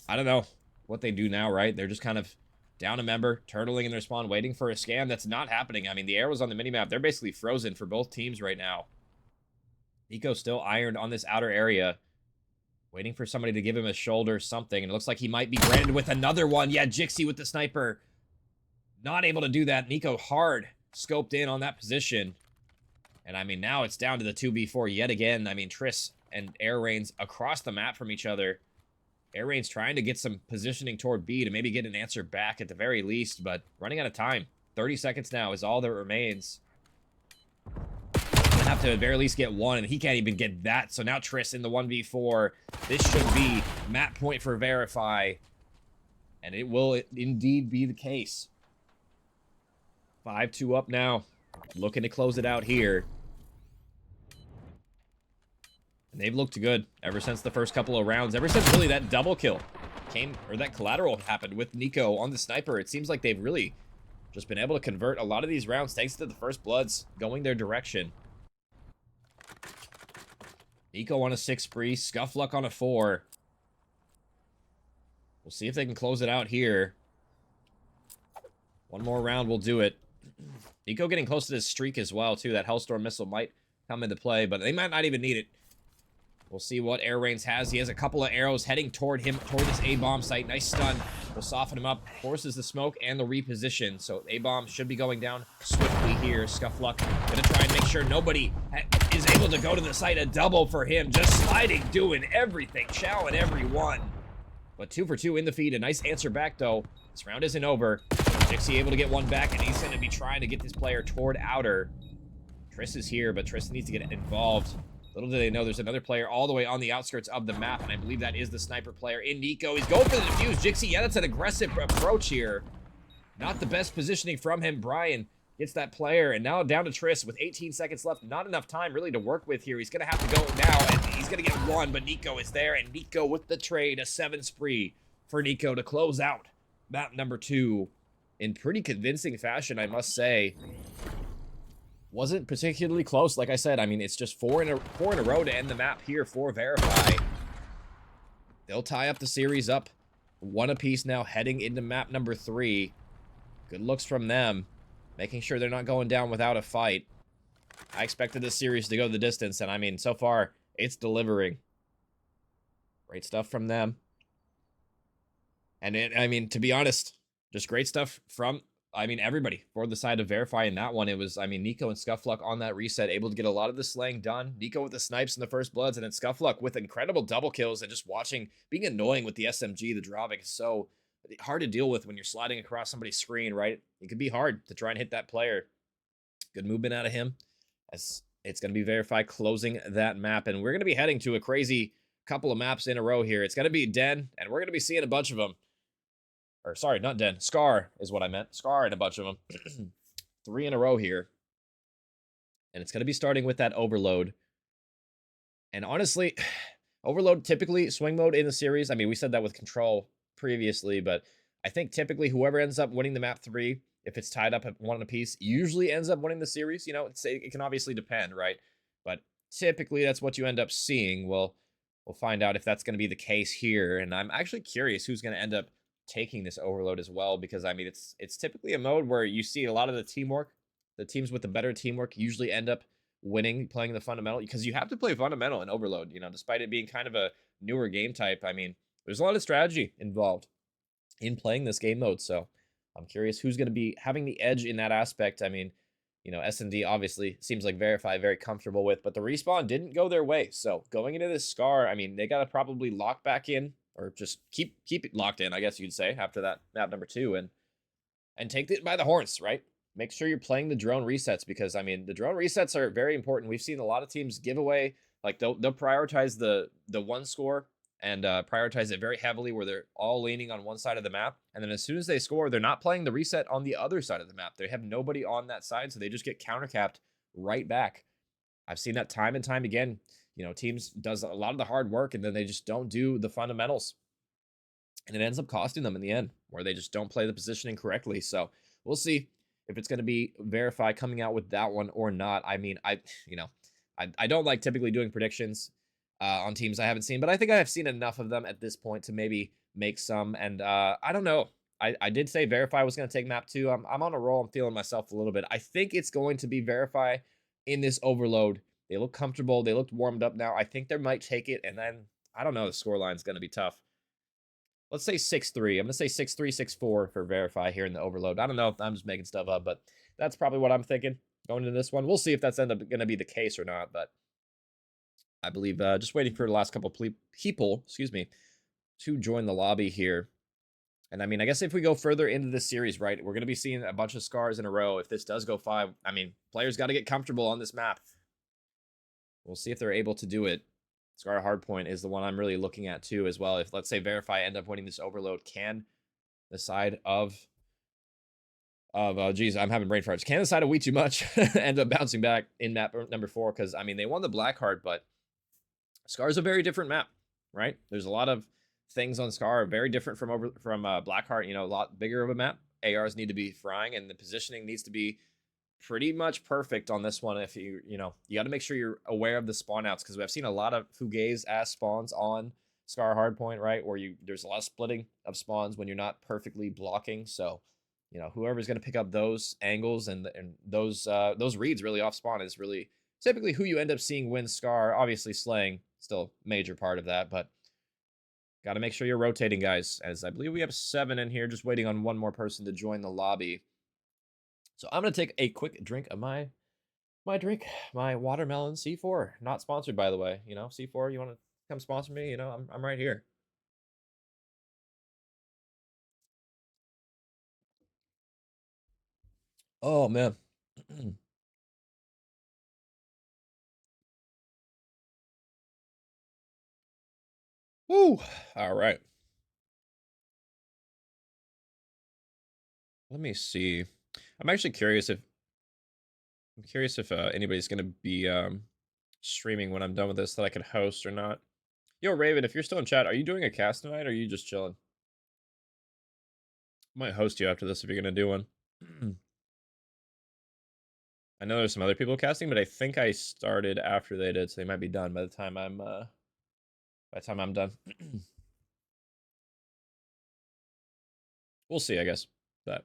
Speaker 4: I don't know what they do now, right? They're just kind of down a member, turtling in their spawn, waiting for a scam. That's not happening. I mean, the arrows on the minimap, they're basically frozen for both teams right now. Nico still ironed on this outer area, waiting for somebody to give him a shoulder something, and it looks like he might be branded with another one. Yeah, Jixie with the sniper. Not able to do that. Nico hard scoped in on that position. And I mean, now it's down to the 2v4 yet again. I mean, Triss and Air Rains across the map from each other. Air Rains trying to get some positioning toward B to maybe get an answer back at the very least, but running out of time. 30 seconds now is all that remains. Have to at very least get one, and he can't even get that. So now Triss in the 1v4. This should be map point for Veriphy, and it will indeed be the case. 5-2 up now, looking to close it out here. And they've looked good ever since the first couple of rounds, ever since really that double kill came, or that collateral happened with Nico on the sniper. It seems like they've really just been able to convert a lot of these rounds thanks to the first bloods going their direction. Nico on a 6 spree, Scuffluck on a 4. We'll see if they can close it out here. One more round will do it. Nico getting close to this streak as well, too. That Hellstorm missile might come into play, but they might not even need it. We'll see what Air Rains has. He has a couple of arrows heading toward him, toward this A-bomb site. Nice stun. We'll soften him up. Forces the smoke and the reposition. So A-bomb should be going down swiftly here. Scuffluck gonna try and make sure nobody is able to go to the site. A double for him. Just sliding, doing everything. Chowing everyone. But 2 for 2 in the feed. A nice answer back, though. This round isn't over. Jixie able to get one back, and he's going to be trying to get this player toward outer. Triss is here, but Triss needs to get involved. Little do they know there's another player all the way on the outskirts of the map, and I believe that is the sniper player in Nico. He's going for the defuse. Jixie, yeah, that's an aggressive approach here. Not the best positioning from him. Brian gets that player, and now down to Triss with 18 seconds left. Not enough time really to work with here. He's going to have to go now, and he's going to get one, but Nico is there, and Nico with the trade. A 7 spree for Nico to close out map number 2 in pretty convincing fashion, I must say. Wasn't particularly close, like I said. I mean, it's just four in a row to end the map here for Veriphy. They'll tie up the series up 1 apiece now, heading into map number 3. Good looks from them, making sure they're not going down without a fight. I expected this series to go the distance, and I mean, so far, it's delivering. Great stuff from them. And I mean, to be honest, just great stuff from, I mean, everybody for the side of Veriphy in that one. It was, I mean, Nico and Scuffluck on that reset, able to get a lot of the slaying done. Nico with the snipes in the first bloods, and then Scuffluck with incredible double kills, and just watching, being annoying with the SMG. The drawback is so hard to deal with when you're sliding across somebody's screen, right? It can be hard to try and hit that player. Good movement out of him, as it's going to be Veriphy closing that map, and we're going to be heading to a crazy couple of maps in a row here. It's going to be Den, and we're going to be seeing a bunch of them. Or, sorry, not Den. Scar is what I meant. Scar and a bunch of them. 3 in a row here. And it's going to be starting with that Overload. And honestly, Overload typically swing mode in the series. I mean, we said that with Control previously, but I think typically whoever ends up winning the map 3, if it's tied up at 1 apiece, usually ends up winning the series. You know, it can obviously depend, right? But typically that's what you end up seeing. Well, we'll find out if that's going to be the case here. And I'm actually curious who's going to end up taking this Overload as well, because I mean, it's typically a mode where you see a lot of the teamwork. The teams with the better teamwork usually end up winning, playing the fundamental, because you have to play fundamental in Overload, you know, despite it being kind of a newer game type. I mean, there's a lot of strategy involved in playing this game mode, so I'm curious who's going to be having the edge in that aspect. I mean, you know, S&D obviously seems like Veriphy very comfortable with, but the respawn didn't go their way. So going into this Scar, I mean, they got to probably lock back in, or just keep it locked in, I guess you'd say, after that map number 2, and take it by the horns, right? Make sure you're playing the drone resets, because I mean, the drone resets are very important. We've seen a lot of teams give away, like they'll prioritize the 1 score and prioritize it very heavily, where they're all leaning on one side of the map, and then as soon as they score, they're not playing the reset on the other side of the map. They have nobody on that side, so they just get countercapped right back. I've seen that time and time again. You know, teams does a lot of the hard work, and then they just don't do the fundamentals, and it ends up costing them in the end, where they just don't play the positioning correctly. So we'll see if it's going to be Verify coming out with that one or not. I mean, I don't like typically doing predictions on teams I haven't seen, but I think I have seen enough of them at this point to maybe make some. And I don't know. I did say Verify was going to take map 2. I'm on a roll. I'm feeling myself a little bit. I think it's going to be Verify in this Overload. They look comfortable. They looked warmed up now. I think they might take it, and then I don't know. The scoreline is going to be tough. Let's say 6-3. I'm going to say 6-3, 6-4 for Verify here in the Overload. I don't know if I'm just making stuff up, but that's probably what I'm thinking going into this one. We'll see if that's going to be the case or not, but I believe just waiting for the last couple people, to join the lobby here. And I mean, I guess if we go further into this series, right, we're going to be seeing a bunch of Scars in a row. If this does go 5, I mean, players got to get comfortable on this map. We'll see if they're able to do it. Scar Hardpoint is the one I'm really looking at too as well. If, let's say, Verify end up winning this Overload, can the side of geez, I'm having brain farts. Can the side of We2Much end up bouncing back in map number 4? Because I mean, they won the Blackheart, but Scar's a very different map, right? There's a lot of things on Scar very different from Blackheart. You know, a lot bigger of a map. ARs need to be frying, and the positioning needs to be pretty much perfect on this one. If you got to make sure you're aware of the spawn outs, because I've seen a lot of Fugaze ass spawns on Scar Hardpoint, right, where there's a lot of splitting of spawns when you're not perfectly blocking. So, you know, whoever's going to pick up those angles and those reads really off spawn is really typically who you end up seeing win Scar. Obviously, slaying still a major part of that, but got to make sure you're rotating, guys, as I believe we have 7 in here, just waiting on one more person to join the lobby. So I'm going to take a quick drink of my watermelon C4. Not sponsored, by the way. You know, C4, you want to come sponsor me? You know, I'm right here. Oh, man. Woo! All right. Let me see. I'm actually curious if anybody's going to be streaming when I'm done with this that I could host or not. Yo, Raven, if you're still in chat, are you doing a cast tonight or are you just chilling? I might host you after this if you're going to do one. I know there's some other people casting, but I think I started after they did, so they might be done by the time I'm done. We'll see, I guess. But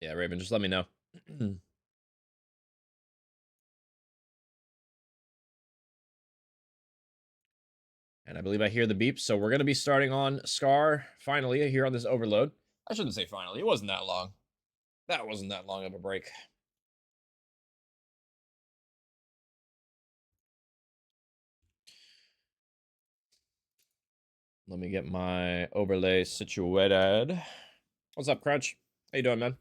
Speaker 4: yeah, Raven, just let me know. And I believe I hear the beep, so we're going to be starting on Scar, finally, here on this Overload. I shouldn't say finally, it wasn't that long. That wasn't that long of a break. Let me get my overlay situated. What's up, Crunch? How you doing, man?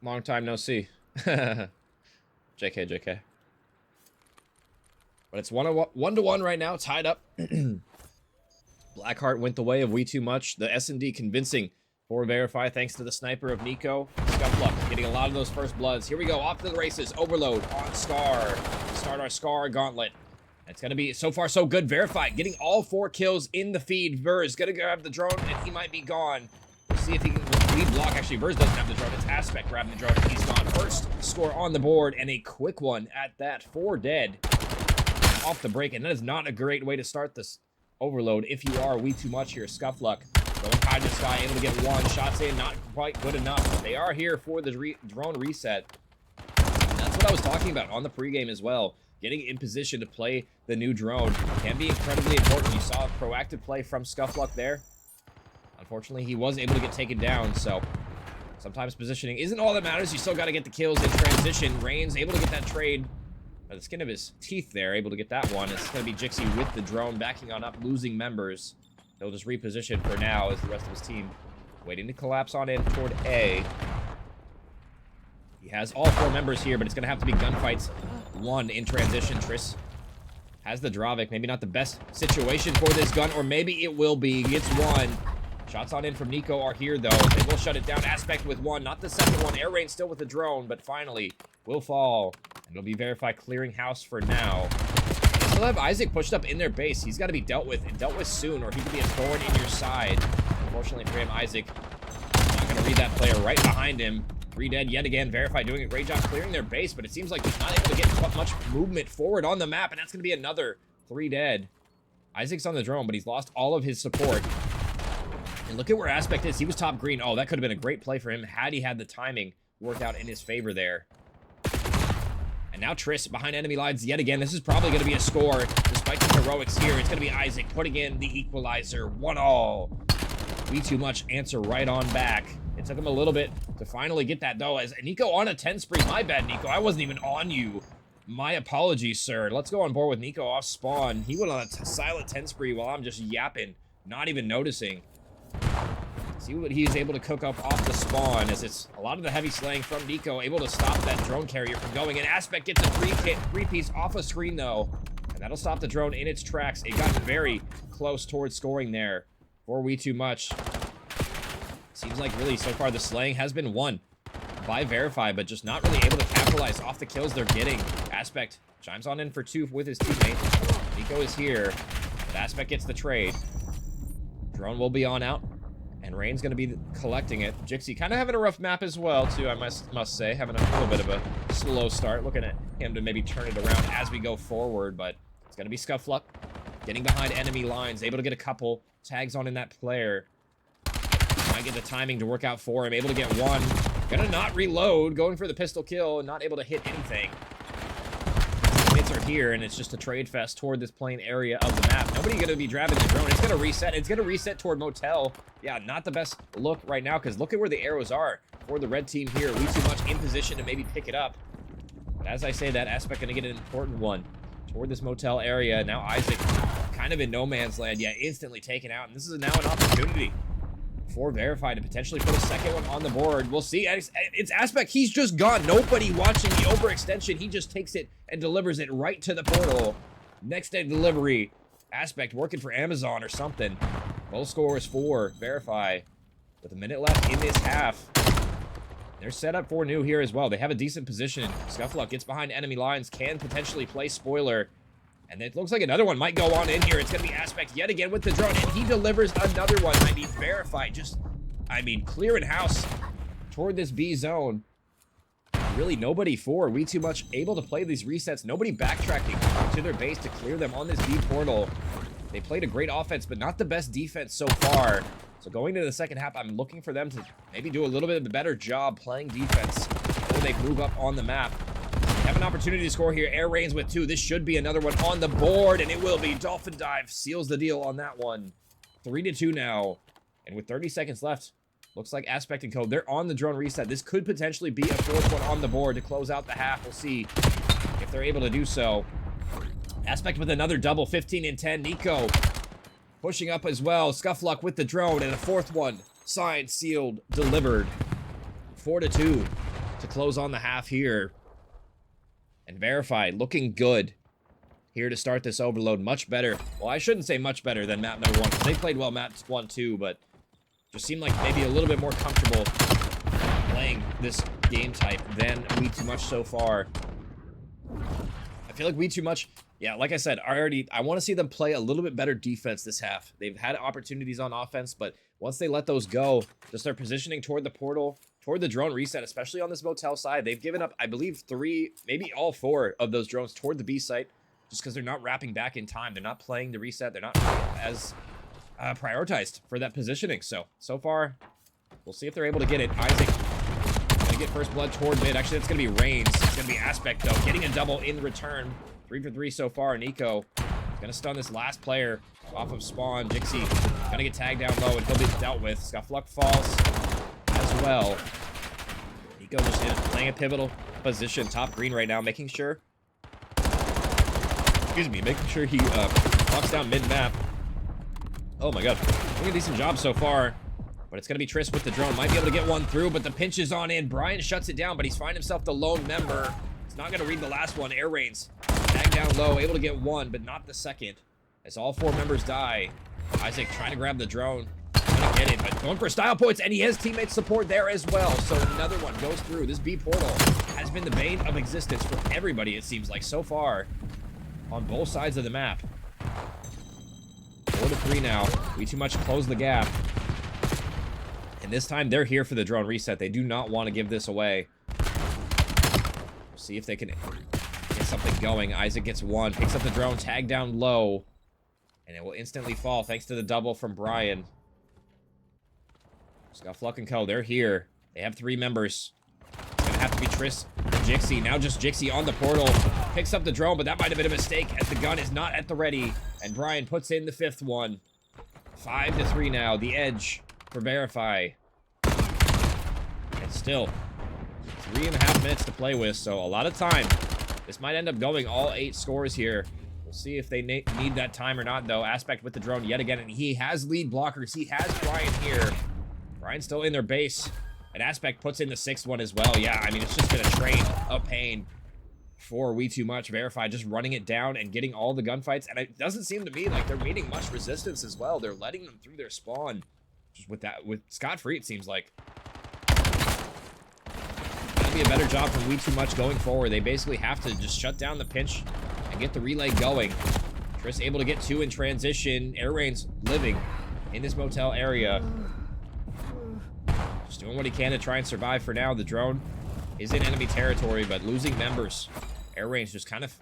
Speaker 4: Long time no see. JK. But it's 1-1 right now, tied up. Blackheart went the way of We2Much. The S&D convincing for Veriphy, thanks to the sniper of Nico. Scuffluck getting a lot of those first bloods. Here we go, off to the races. Overload on Scar. Start our Scar gauntlet. It's going to be so far so good. Veriphy getting all 4 kills in the feed. Ver is going to grab the drone, and he might be gone. We'll see if he can lead block. Actually, Verz doesn't have the drone. It's Aspect grabbing the drone. He's gone. First score on the board, and a quick one at that. 4 dead off the break, and that is not a great way to start this overload if you are We2Much here. Scuffluck going high in the sky, able to get 1. Shots in, not quite good enough. They are here for the drone reset. And that's what I was talking about on the pregame as well. Getting in position to play the new drone can be incredibly important. You saw a proactive play from Scuffluck there. Unfortunately, he was able to get taken down, so sometimes positioning isn't all that matters. You still got to get the kills in transition. Rain's able to get that trade by the skin of his teeth there, able to get that one. It's going to be Jixi with the drone backing on up, losing members. He'll just reposition for now as the rest of his team waiting to collapse on in toward A. He has all 4 members here, but it's going to have to be gunfights. 1 in transition. Triss has the Dravik. Maybe not the best situation for this gun, or maybe it will be. Gets 1. Shots on in from Nico are here, though. They will shut it down. Aspect with 1. Not the second one. Air Rain still with the drone, but finally will fall. And it'll be Veriphy clearing house for now. They still have Isaac pushed up in their base. He's got to be dealt with, and dealt with soon, or he could be a thorn in your side. Unfortunately for him, Isaac not going to read that player right behind him. 3 dead yet again. Veriphy doing a great job clearing their base, but it seems like he's not able to get much movement forward on the map, and that's going to be another 3 dead. Isaac's on the drone, but he's lost all of his support. And look at where Aspect is. He was top green. Oh, that could have been a great play for him had he had the timing work out in his favor there. And now Triss behind enemy lines yet again. This is probably going to be a score despite the heroics here. It's going to be Isaac putting in the equalizer. 1-1. We2Much answer right on back. It took him a little bit to finally get that, though, as Nico on a 10 spree. My bad, Nico. I wasn't even on you. My apologies, sir. Let's go on board with Nico off spawn. He went on a silent 10 spree while I'm just yapping, not even noticing. See what he's able to cook up off the spawn, as it's a lot of the heavy slaying from Nico, able to stop that drone carrier from going. And Aspect gets a 3-piece off a screen, though. And that'll stop the drone in its tracks. It got very close towards scoring there for We2Much. Seems like really so far the slaying has been won by Veriphy, but just not really able to capitalize off the kills they're getting. Aspect chimes on in for 2 with his teammate. Nico is here, but Aspect gets the trade. Drone will be on out, and Rain's going to be collecting it. Jixi kind of having a rough map as well, too, I must say. Having a little bit of a slow start. Looking at him to maybe turn it around as we go forward, but it's going to be Scuffluck getting behind enemy lines, able to get a couple tags on in that player. Might get the timing to work out for him. Able to get 1. Gonna not reload. Going for the pistol kill and not able to hit anything. Hits are here, and it's just a trade fest toward this plain area of the map. Nobody gonna be driving the drone. It's gonna reset. It's gonna reset toward Motel. Yeah, not the best look right now, because look at where the arrows are for the red team here. We2Much in position to maybe pick it up. But as I say that, Aspect gonna get an important one toward this Motel area. Now Isaac kind of in no man's land. Yeah, instantly taken out, and this is now an opportunity for Veriphy to potentially put a second one on the board. We'll see. It's Aspect. He's just gone. Nobody watching the overextension. He just takes it and delivers it right to the portal. Next day delivery. Aspect working for Amazon or something. Goal score is 4. Veriphy with a minute left in this half. They're set up for new here as well. They have a decent position. Scuffluck gets behind enemy lines. Can potentially play spoiler. And it looks like another one might go on in here. It's going to be Aspect yet again with the drone, and he delivers another one. I mean, Veriphy just, clearing house toward this B zone. Really nobody for We2Much able to play these resets. Nobody backtracking to their base to clear them on this B portal. They played a great offense, but not the best defense so far. So going into the second half, I'm looking for them to maybe do a little bit of a better job playing defense before they move up on the map. Have an opportunity to score here. Air Rains with 2. This should be another one on the board, and it will be. Dolphin Dive seals the deal on that one. 3-2 now. And with 30 seconds left, looks like Aspect and Co. They're on the drone reset. This could potentially be a 4th one on the board to close out the half. We'll see if they're able to do so. Aspect with another double, 15 and 10. Nico pushing up as well. Scuffluck with the drone, and a 4th one. Signed, sealed, delivered. 4-2 to close on the half here. And Veriphy looking good. here to start this overload. Much better. Well, I shouldn't say much better than map number 1, because they played well map 1 too, but just seemed like maybe a little bit more comfortable playing this game type than We2Much so far. I feel like We2Much, yeah, like I said, I want to see them play a little bit better defense this half. They've had opportunities on offense, but once they let those go, just their positioning toward the portal, toward the drone reset, especially on this motel side, they've given up, I believe, 3, maybe all 4 of those drones toward the B site, just because they're not wrapping back in time. They're not playing the reset. They're not as prioritized for that positioning. So far, we'll see if they're able to get it. Isaac gonna get first blood toward mid. Actually, it's gonna be Reigns. It's gonna be Aspect, though, getting a double in return. 3 for 3 so far. Nico gonna stun this last player off of spawn. Jixie gonna get tagged down low, and he'll be dealt with. Scuffluck falls as well. Nico just playing a pivotal position, top green right now, making sure he walks down mid-map. Oh my god, doing a decent job so far. But it's going to be Triss with the drone. Might be able to get one through, but the pinch is on in. Brian shuts it down, but he's finding himself the lone member. He's not going to read the last one. Air Reigns tag down low, able to get one, but not the second. As all 4 members die. Isaac trying to grab the drone. Gonna get it, but going for style points, and he has teammate support there as well. So another one goes through. This B portal has been the bane of existence for everybody, it seems like, so far on both sides of the map. 4 to 3 now. We2Much close the gap. And this time they're here for the drone reset. They do not want to give this away. We'll see if they can get something going. Isaac gets one, picks up the drone, tag down low, and it will instantly fall thanks to the double from Brian. Scuffluck and Co. They're here. They have 3 members. It's gonna have to be Triss and Jixie. Now just Jixie on the portal. Picks up the drone, but that might have been a mistake as the gun is not at the ready. And Brian puts in the 5th one. 5 to 3 now. The edge for Veriphy. And still 3.5 minutes to play with, so a lot of time. This might end up going all 8 scores here. We'll see if they need that time or not, though. Aspect with the drone yet again, and he has lead blockers. He has Brian here. Brian's still in their base. And Aspect puts in the 6th one as well. Yeah, I mean, it's just been a train of pain for We2Much. Verify just running it down and getting all the gunfights. And it doesn't seem to me like they're meeting much resistance as well. They're letting them through their spawn. Just with scot-free, it seems like. That'll be a better job from We2Much going forward. They basically have to just shut down the pinch and get the relay going. Triss able to get 2 in transition. Air Reigns living in this motel area. Just doing what he can to try and survive for now. The drone is in enemy territory, but losing members. Air Reigns just kind of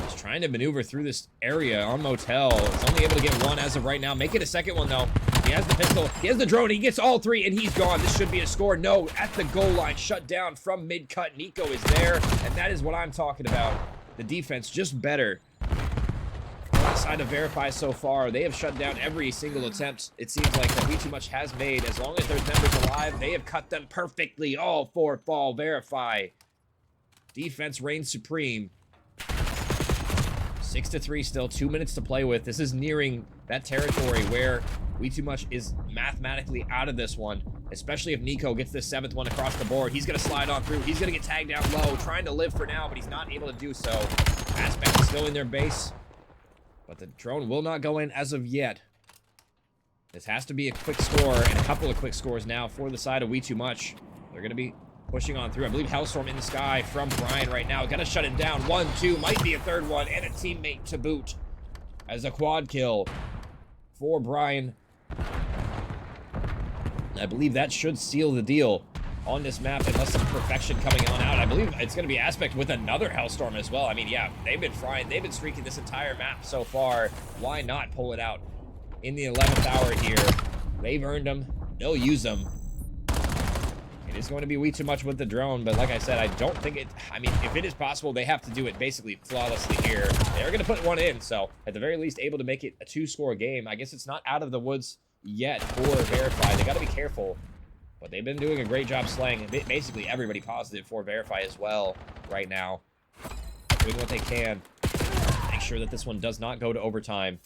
Speaker 4: just trying to maneuver through this area on motel. It's only able to get 1 as of right now. Make it a 2nd one, though. He has the pistol. He has the drone. He gets all 3, and he's gone. This should be a score. No, at the goal line. Shut down from mid-cut. Nico is there, and that is what I'm talking about. The defense just better. On the side of Verify so far, they have shut down every single attempt, it seems like, that We2Much has made. As long as there's members alive, they have cut them perfectly. All 4 fall. Verify. Defense reigns supreme. 6 to 3 still. 2 minutes to play with. This is nearing that territory where We2Much is mathematically out of this one, especially if Nico gets the 7th one across the board. He's going to slide on through. He's going to get tagged down low, trying to live for now, but he's not able to do so. Aspect is still in their base, but the drone will not go in as of yet. This has to be a quick score, and a couple of quick scores now for the side of We2Much. They're going to be pushing on through. I believe Hellstorm in the sky from Brian right now. Got to shut it down. 1, 2, might be a 3rd one, and a teammate to boot as a quad kill for Brian. I believe that should seal the deal on this map, unless some perfection coming on out. I believe it's going to be Aspect with another Hellstorm as well. I mean, yeah, they've been frying. They've been streaking this entire map so far. Why not pull it out in the 11th hour here? They've earned them. They'll use them. It is going to be We2Much with the drone, but like I said, I don't think it... I mean, if it is possible, they have to do it basically flawlessly here. They're going to put 1 in, so at the very least, able to make it a 2-score game. I guess it's not out of the woods yet for Verify. They got to be careful, but they've been doing a great job slaying basically everybody positive for Verify as well right now. Doing what they can. Make sure that this one does not go to overtime.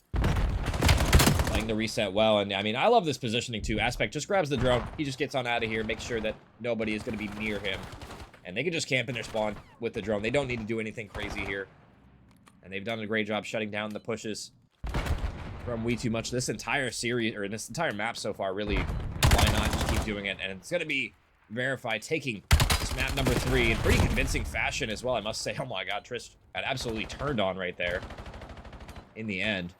Speaker 4: Playing the reset well, and I mean, I love this positioning too. Aspect just grabs the drone. He just gets on out of here, makes sure that nobody is going to be near him. And they can just camp in their spawn with the drone. They don't need to do anything crazy here. And they've done a great job shutting down the pushes from We2Much this entire series, or this entire map so far, really. Why not just keep doing it? And it's going to be Veriphy taking this map number 3 in pretty convincing fashion as well, I must say. Oh my god, Trish got absolutely turned on right there in the end.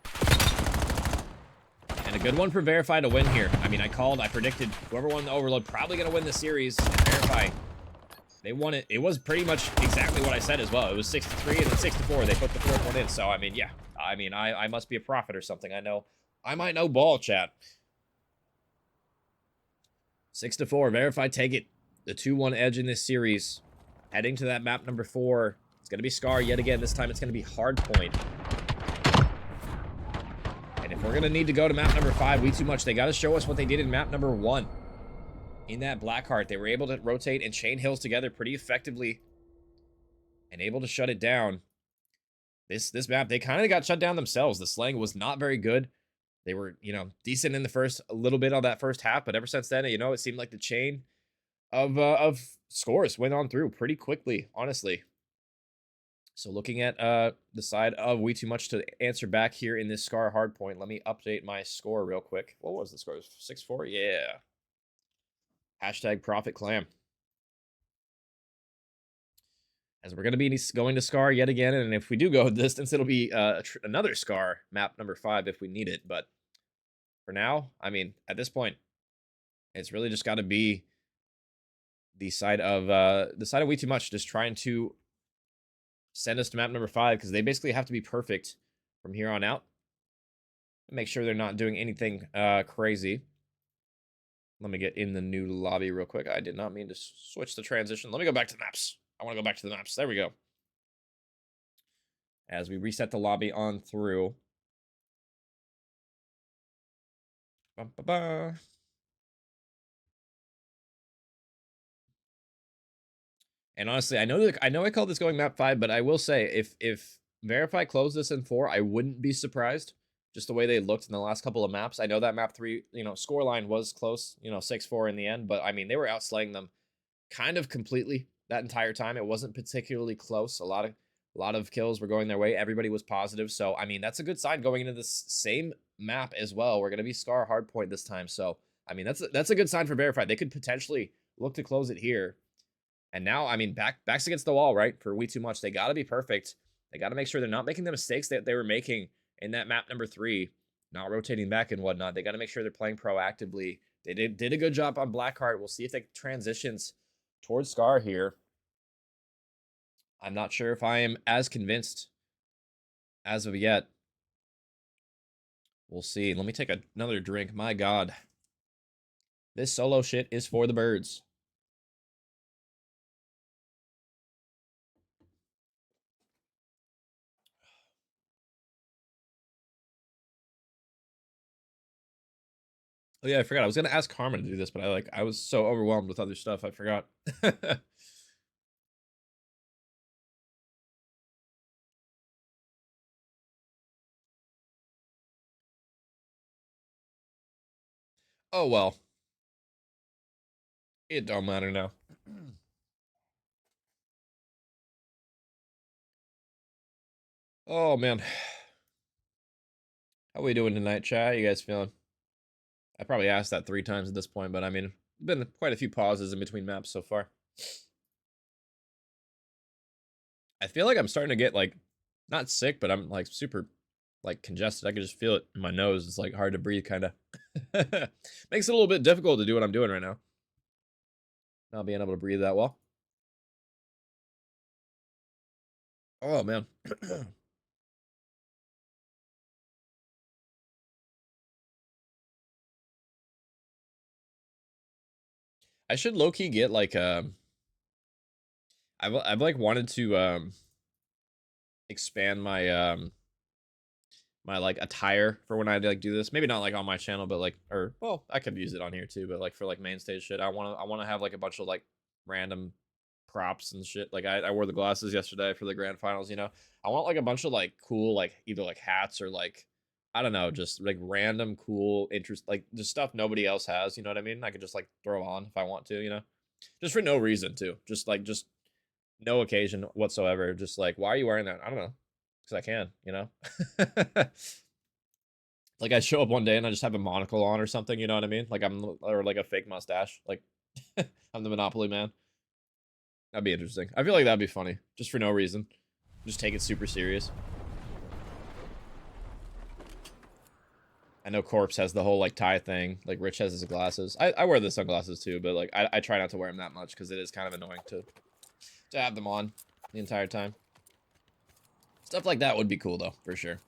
Speaker 4: And a good one for Veriphy to win here. I mean, I predicted whoever won the Overload probably going to win the series. And Veriphy, they won it. It was pretty much exactly what I said as well. It was 6-3 and then 6-4. They put the 4th one in. So, I mean, yeah. I mean, I must be a prophet or something. I might know ball, chat. 6-4. Veriphy take it. The 2-1 edge in this series. Heading to that map number 4. It's going to be Scar yet again. This time it's going to be Hardpoint. And if we're going to need to go to map number 5, We2Much, they got to show us what they did in map number 1. In that Blackheart, they were able to rotate and chain hills together pretty effectively. And able to shut it down. This map, they kind of got shut down themselves. The slaying was not very good. They were, you know, decent in the first, a little bit on that first half, but ever since then, you know, it seemed like the chain of scores went on through pretty quickly, honestly. So looking at the side of We2Much to answer back here in this Scar Hardpoint, let me update my score real quick. What was the score? 6-4? Yeah. Hashtag Profit Clam. As we're going to be going to Scar yet again, and if we do go distance, it'll be another Scar, map number 5 if we need it. But for now, I mean, at this point, it's really just got to be the side of We2Much just trying to send us to map number 5, because they basically have to be perfect from here on out. Make sure they're not doing anything crazy. Let me get in the new lobby real quick. I did not mean to switch the transition. Let me go back to the maps. I want to go back to the maps. There we go. As we reset the lobby on through. Ba-ba-ba. And honestly, I know I called this going map 5, but I will say if Veriphy closed this in 4, I wouldn't be surprised. Just the way they looked in the last couple of maps. I know that map 3, you know, scoreline was close, you know, 6-4 in the end, but I mean, they were outslaying them kind of completely that entire time. It wasn't particularly close. A lot of kills were going their way. Everybody was positive. So, I mean, that's a good sign going into this same map as well. We're going to be Scar Hardpoint this time. So, I mean, that's a good sign for Veriphy. They could potentially look to close it here. And now, I mean, backs against the wall, right? For We2Much, they got to be perfect. They got to make sure they're not making the mistakes that they were making in that map number 3, not rotating back and whatnot. They got to make sure they're playing proactively. They did a good job on Blackheart. We'll see if they transitions towards Scar here. I'm not sure if I am as convinced as of yet. We'll see. Let me take another drink. My God. This solo shit is for the birds. Oh yeah, I forgot. I was gonna ask Carmen to do this, but I was so overwhelmed with other stuff, I forgot. Oh well. It don't matter now. Oh man. How we doing tonight, chat? How you guys feeling? I probably asked that 3 times at this point, but I mean, been quite a few pauses in between maps so far. I feel like I'm starting to get like, not sick, but I'm like super like congested. I can just feel it in my nose. It's like hard to breathe, kind of. Makes it a little bit difficult to do what I'm doing right now. Not being able to breathe that well. Oh man. I should low-key get like I've like wanted to expand my my like attire for when I like do this. Maybe not like on my channel, but like, or well, I could use it on here too, but like for like main stage shit, I want to have like a bunch of like random props and shit. Like I wore the glasses yesterday for the grand finals, you know. I want like a bunch of like cool like either like hats or like I don't know, just like random cool interest, like just stuff nobody else has, you know what I mean? I could just like throw on if I want to, you know. Just for no reason too. Just no occasion whatsoever. Just like, why are you wearing that? I don't know. because I can, you know? Like, I show up one day and I just have a monocle on or something, you know what I mean? Like, or like a fake mustache. Like, I'm the Monopoly man. That'd be interesting. I feel like that'd be funny, just for no reason. Just take it super serious. I know Corpse has the whole, like, tie thing. Like, Rich has his glasses. I wear the sunglasses, too, but, like, I try not to wear them that much, because it is kind of annoying to have them on the entire time. Stuff like that would be cool, though, for sure.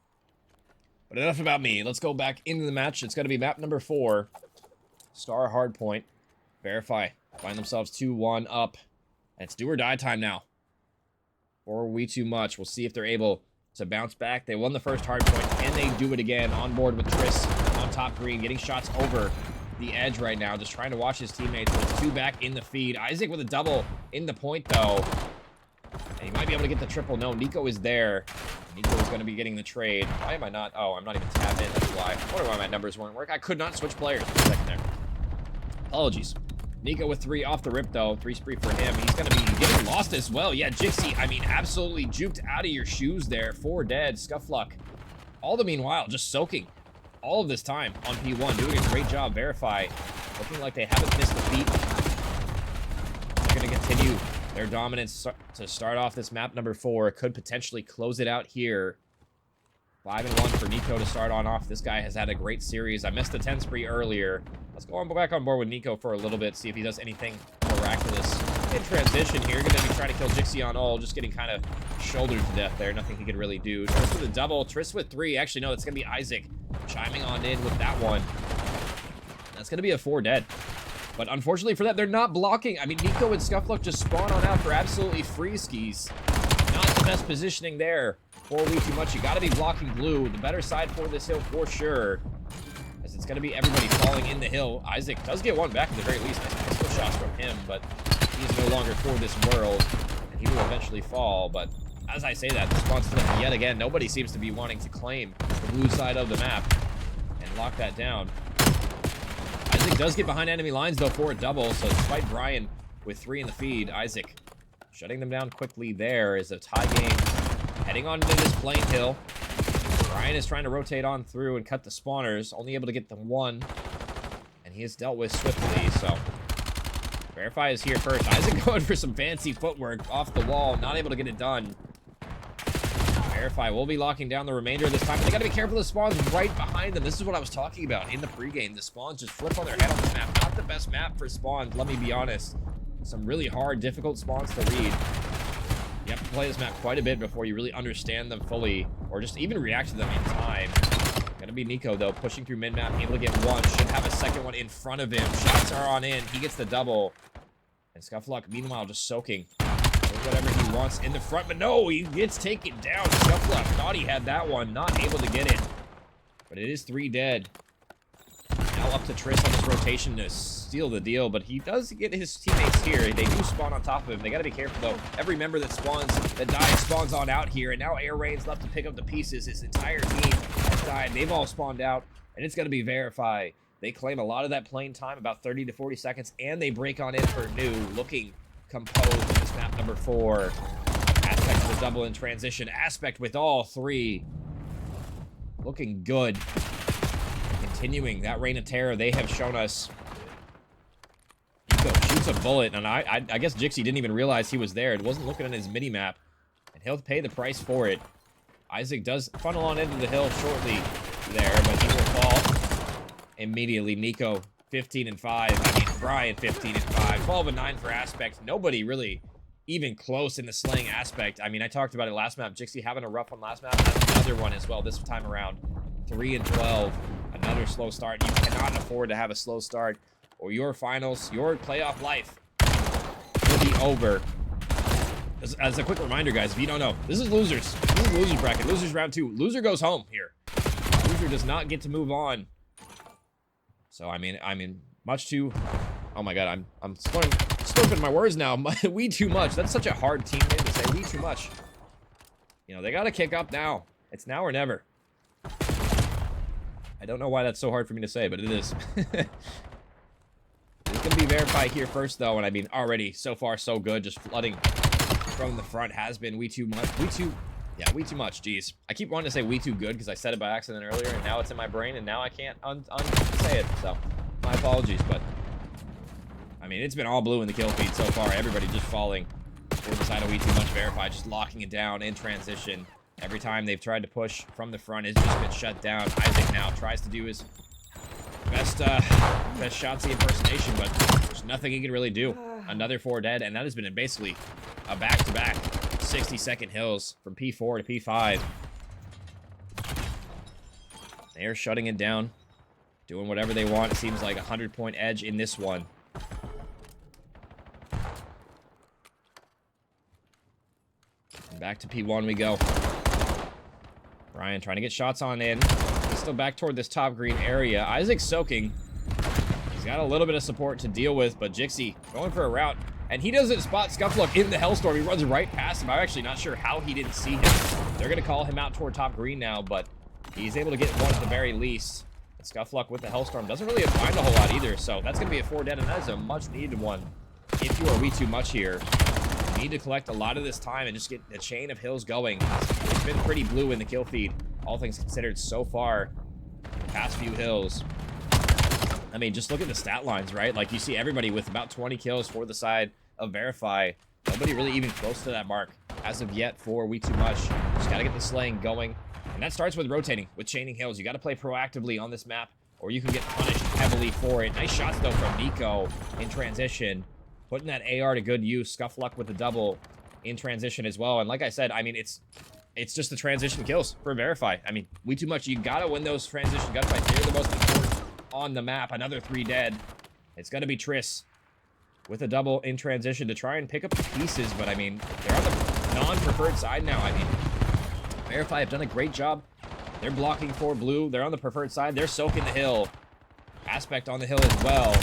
Speaker 4: But enough about me. Let's go back into the match. It's going to be map number 4. Star Hardpoint. Verify. Find themselves 2-1 up. And it's do or die time now. Or We2Much. We'll see if they're able to bounce back. They won the first hardpoint, and they do it again. On board with Triss on top green. Getting shots over the edge right now. Just trying to watch his teammates. With 2 back in the feed. Isaac with a double in the point, though. And he might be able to get the triple. No, Nico is there. Nico is going to be getting the trade. Why am I not? Oh, I'm not even tapped in. That's why. I wonder why my numbers won't work. I could not switch players for a second there. Apologies. Nico with 3 off the rip, though. 3 spree for him. He's going to be getting lost as well. Yeah, Jixie, I mean, absolutely juked out of your shoes there. 4 dead. Scuffluck. All the meanwhile, just soaking all of this time on P1. Doing a great job. Verify. Looking like they haven't missed the beat. They're going to continue their dominance to start off this map number 4. Could potentially close it out here. 5-1 for Nico to start on off. This guy has had a great series. I missed the 10 spree earlier. Let's go back on board with Nico for a little bit, see if he does anything miraculous. In transition here, going to be trying to kill Jixie on ult, just getting kind of shouldered to death there. Nothing he could really do. Triss with a double, Triss with 3. Actually, no, it's going to be Isaac chiming on in with that one. That's going to be a 4 dead. But unfortunately for that, they're not blocking. I mean, Nico and Scuffluck just spawn on out for absolutely free skis. Not the best positioning there for We2Much. You got to be blocking blue. The better side for this hill for sure. As it's going to be everybody falling in the hill. Isaac does get 1 back at the very least. Nice pistol shots from him, but he's no longer for this world. And he will eventually fall. But as I say that, the spawn's flipped yet again. Nobody seems to be wanting to claim the blue side of the map and lock that down. Isaac does get behind enemy lines, though, for a double. So despite Brian with 3 in the feed, Isaac shutting them down quickly there is a tie game. Heading on into this plain hill. Brian is trying to rotate on through and cut the spawners. Only able to get the 1. And he is dealt with swiftly, so... Verify is here first. Isaac going for some fancy footwork off the wall. Not able to get it done. Verify will be locking down the remainder of this time. But they got to be careful of the spawns right behind them. This is what I was talking about in the pregame. The spawns just flip on their head on this map. Not the best map for spawns, let me be honest. Some really hard, difficult spawns to read. You have to play this map quite a bit before you really understand them fully, or just even react to them in time. Gonna be Nico, though, pushing through mid-map, able to get 1. Should have a second one in front of him. Shots are on in. He gets the double. And Scuffluck, meanwhile, just soaking. Doing whatever he wants in the front, but no, he gets taken down. Scuffluck thought he had that one, not able to get it. But it is 3 dead. Now up to Triss on this rotation to steal the deal, but he does get his teammates here. They do spawn on top of him. They got to be careful, though. Every member that dies spawns on out here, and now Air Rain's left to pick up the pieces. His entire team has died. They've all spawned out, and it's going to be Verify. They claim a lot of that playing time, about 30 to 40 seconds, and they break on in for new, looking composed in this map number 4. Aspect with a double in transition. Aspect with all 3. Looking good. Continuing that reign of terror they have shown us. Nico shoots a bullet, and I guess Jixie didn't even realize he was there. It wasn't looking at his mini-map, and he'll pay the price for it. Isaac does funnel on into the hill shortly there, but he will fall immediately. Nico, 15-5. I mean, Brian, 15-5. 12-9 for Aspect. Nobody really even close in the slaying Aspect. I mean, I talked about it last map. Jixie having a rough one last map. That's another one as well this time around. 3-12. Another slow start. You cannot afford to have a slow start, or your finals, your playoff life will be over. As a quick reminder, guys, if you don't know, this is losers. This is losers bracket. Losers round 2. Loser goes home here. Loser does not get to move on. So I mean, much too. Oh my God, I'm slurping my words now. We2Much. That's such a hard team name to say. We2Much. You know, they got to kick up now. It's now or never. I don't know why that's so hard for me to say, but it is. It's going to be Verify here first, though, and I mean, already, so far, so good. Just flooding from the front has been We2Much. Yeah, We2Much. Jeez. I keep wanting to say We2Good because I said it by accident earlier, and now it's in my brain, and now I can't unsay it. So, my apologies, but I mean, it's been all blue in the kill feed so far. Everybody just falling for the side of We2Much. Veriphy just locking it down in transition. Every time they've tried to push from the front, it's just been shut down. Isaac now tries to do his best Shotzi impersonation, but there's nothing he can really do. Another 4 dead, and that has been basically a back-to-back 60-second hills from P4 to P5. They are shutting it down, doing whatever they want. It seems like a 100-point edge in this one. And back to P1 we go. Brian trying to get shots on in. He's still back toward this top green area. Isaac's soaking. He's got a little bit of support to deal with, but Jixie going for a route. And he doesn't spot Scuffluck in the Hellstorm. He runs right past him. I'm actually not sure how he didn't see him. They're going to call him out toward top green now, but he's able to get one at the very least. And Scuffluck with the Hellstorm doesn't really find a whole lot either, so that's going to be a 4 dead, and that is a much-needed one. If you are We2Much here, you need to collect a lot of this time and just get the chain of hills going. It's been pretty blue in the kill feed, all things considered so far. The past few hills. I mean, just look at the stat lines, right? Like, you see everybody with about 20 kills for the side of Veriphy. Nobody really even close to that mark as of yet for We2Much. Just got to get the slaying going. And that starts with rotating, with chaining hills. You got to play proactively on this map, or you can get punished heavily for it. Nice shots, though, from Nico in transition. Putting that AR to good use. Scuffluck with the double in transition as well. And like I said, I mean, it's just the transition kills for Veriphy. I mean, We2Much, you got to win those transition gunfights. They're the most important on the map. Another 3 dead. It's going to be Triss with a double in transition to try and pick up the pieces, but I mean, they're on the non-preferred side now. I mean, Veriphy have done a great job. They're blocking for blue. They're on the preferred side. They're soaking the hill. Aspect on the hill as well.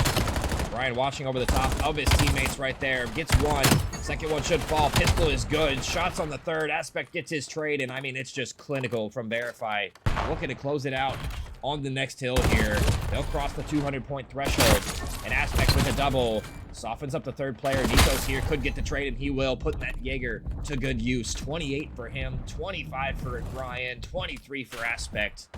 Speaker 4: Brian watching over the top of his teammates right there. Gets one. Second one should fall. Pistol is good. Shots on the third. Aspect gets his trade, and I mean, it's just clinical from Veriphy. Looking to close it out on the next hill here. They'll cross the 200-point threshold. And Aspect with a double. Softens up the third player. Nico's here. Could get the trade, and he will. Putting that Jaeger to good use. 28 for him. 25 for Brian. 23 for Aspect.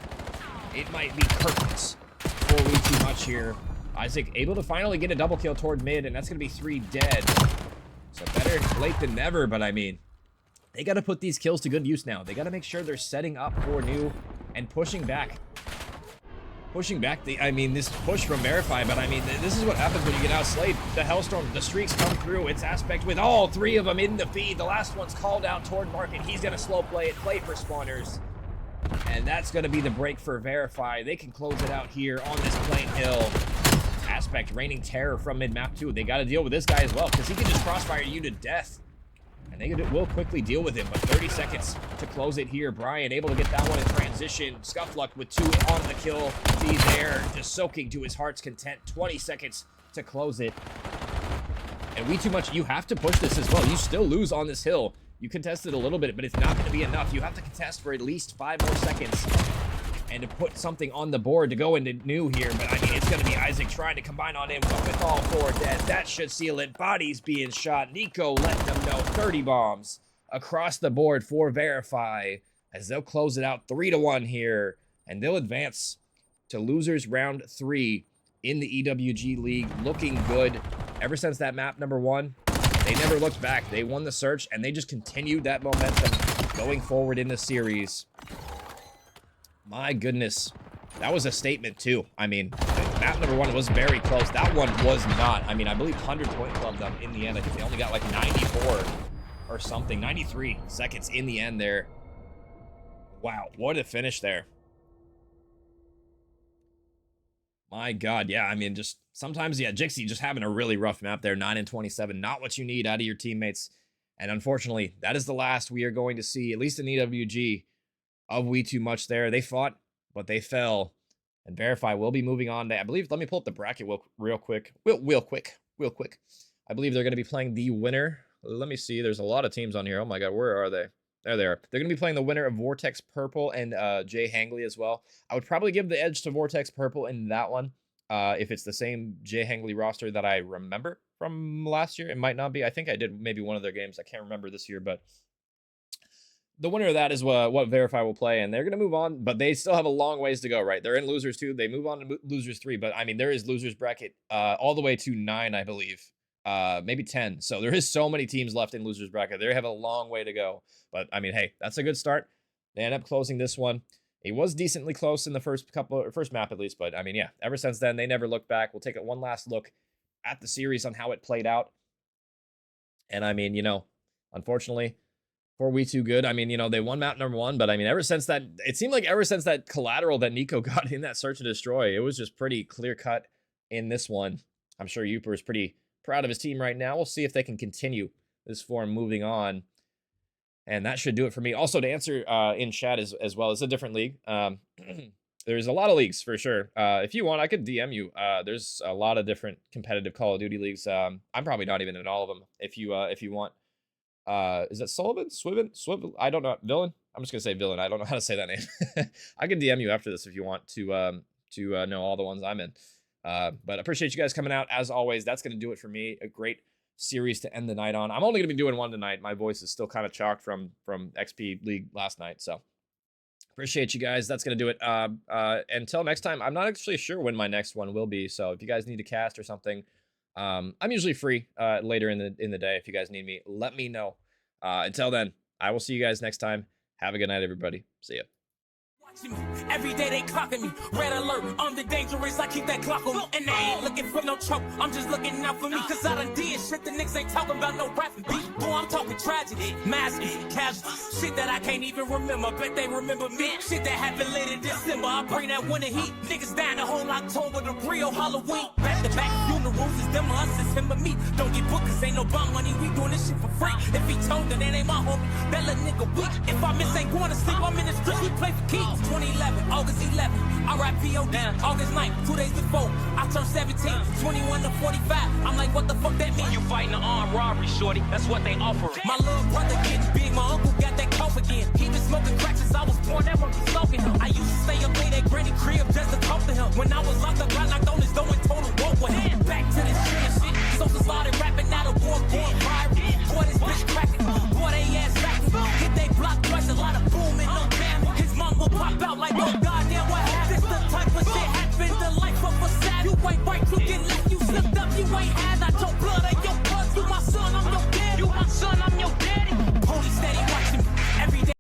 Speaker 4: It might be curtains for We2Much here. Isaac able to finally get a double kill toward mid, and that's going to be 3 dead. So better late than never, but I mean, they got to put these kills to good use now. They got to make sure they're setting up for new and pushing back. Pushing back I mean, this push from Veriphy, but I mean, this is what happens when you get outslayed. The Hellstorm, the streaks come through. It's Aspect with all 3 of them in the feed. The last one's called out toward Market. He's going to slow play it, play for spawners. And that's going to be the break for Veriphy. They can close it out here on this plain hill. Aspect raining terror from mid-map too. They got to deal with this guy as well, because he can just crossfire you to death. And they will quickly deal with him, but 30 seconds to close it here. Brian able to get that one in transition. Scuffluck with 2 on the kill. He's there, just soaking to his heart's content. 20 seconds to close it. And We2Much, you have to push this as well. You still lose on this hill. You contested a little bit, but it's not going to be enough. You have to contest for at least 5 more seconds. And to put something on the board to go into new here. But I mean, it's going to be Isaac trying to combine on him with all 4 dead. That should seal it. Bodies being shot. Nico letting them know. 30 bombs across the board for Veriphy as they'll close it out 3-1 here. And they'll advance to losers round 3 in the EWG League. Looking good ever since that map number 1. They never looked back. They won the search, and they just continued that momentum going forward in the series. My goodness. That was a statement, too. I mean, map number 1 was very close. That one was not. I mean, I believe 100-point club them in the end. I think they only got like 94 or something. 93 seconds in the end there. Wow, what a finish there. My God, yeah, I mean, just sometimes, yeah, Jixie just having a really rough map there. 9-27, not what you need out of your teammates. And unfortunately, that is the last we are going to see, at least in EWG, of We2Much there. They fought, but they fell. And Veriphy will be moving on to, I believe, let me pull up the bracket real quick. Real quick. I believe they're going to be playing the winner. Let me see. There's a lot of teams on here. Oh my God, where are they? There they are. They're going to be playing the winner of Vortex Purple and Jay Hangley as well. I would probably give the edge to Vortex Purple in that one. If it's the same Jay Hangley roster that I remember from last year. It might not be. I think I did maybe one of their games. I can't remember this year, but the winner of that is what Veriphy will play, and they're going to move on, but they still have a long ways to go, right? They're in losers 2. They move on to losers 3, but I mean, there is losers bracket all the way to 9, I believe, maybe 10. So there is so many teams left in losers bracket. They have a long way to go, but I mean, hey, that's a good start. They end up closing this one. It was decently close in the first map at least, but I mean, yeah, ever since then, they never looked back. We'll take one last look at the series on how it played out. And I mean, you know, unfortunately, for We2Good, I mean, you know, they won map number 1, but I mean, ever since that, it seemed like ever since that collateral that Nico got in that search and destroy, it was just pretty clear cut in this one. I'm sure Youper is pretty proud of his team right now. We'll see if they can continue this form moving on. And that should do it for me. Also, to answer in chat as well, it's a different league. There's a lot of leagues for sure. If you want, I could DM you. There's a lot of different competitive Call of Duty leagues. I'm probably not even in all of them. If you want. Is that Sullivan? Swivel? I don't know. Villain? I'm just gonna say Villain. I don't know how to say that name. I can DM you after this if you want to know all the ones I'm in. But appreciate you guys coming out as always. That's gonna do it for me. A great series to end the night on. I'm only gonna be doing one tonight. My voice is still kind of chalked from XP League last night. So appreciate you guys. That's gonna do it. Until next time, I'm not actually sure when my next one will be. So if you guys need to cast or something. I'm usually free later in the day. If you guys need me, let me know. Until then, I will see you guys next time. Have a good night, everybody. See ya.
Speaker 5: Every day they clocking me. Red alert, I'm the dangerous. I keep that clock on me. And they ain't looking for no trouble. I'm just looking out for me. Cause I done did shit the niggas ain't talking about no rapping beat. Boy, I'm talking tragedy, massive, casual. Shit that I can't even remember. Bet they remember me. Shit that happened late in December. I bring that winter heat. Niggas down the whole October, the real Halloween. Back to back funerals is them or us, it's him or me. Don't get booked cause ain't no bomb money. We doing this shit for free. If he told that ain't my homie, that little nigga weak. If I miss ain't going to sleep, I'm in the street. We play for keys. 2011, August 11, R.I.P.O.D. August 9th, 2 days before, I turned 17, 21 to 45. I'm like, what the fuck that mean? You fighting an armed robbery, shorty. That's what they offer. My little brother getting big, my uncle got that cough again. He been smoking crack since I was born, that monkey stalking him. I used to stay up late at granny crib just to talk to him. When I was locked up, I knocked on his door and told him walk with him. Back to this shit. Social started rapping, now the war going viral. Boy, this bitch cracking. Boy, they ass racking. Hit they block twice, a lot of booming, no damage. His mom will pop out like no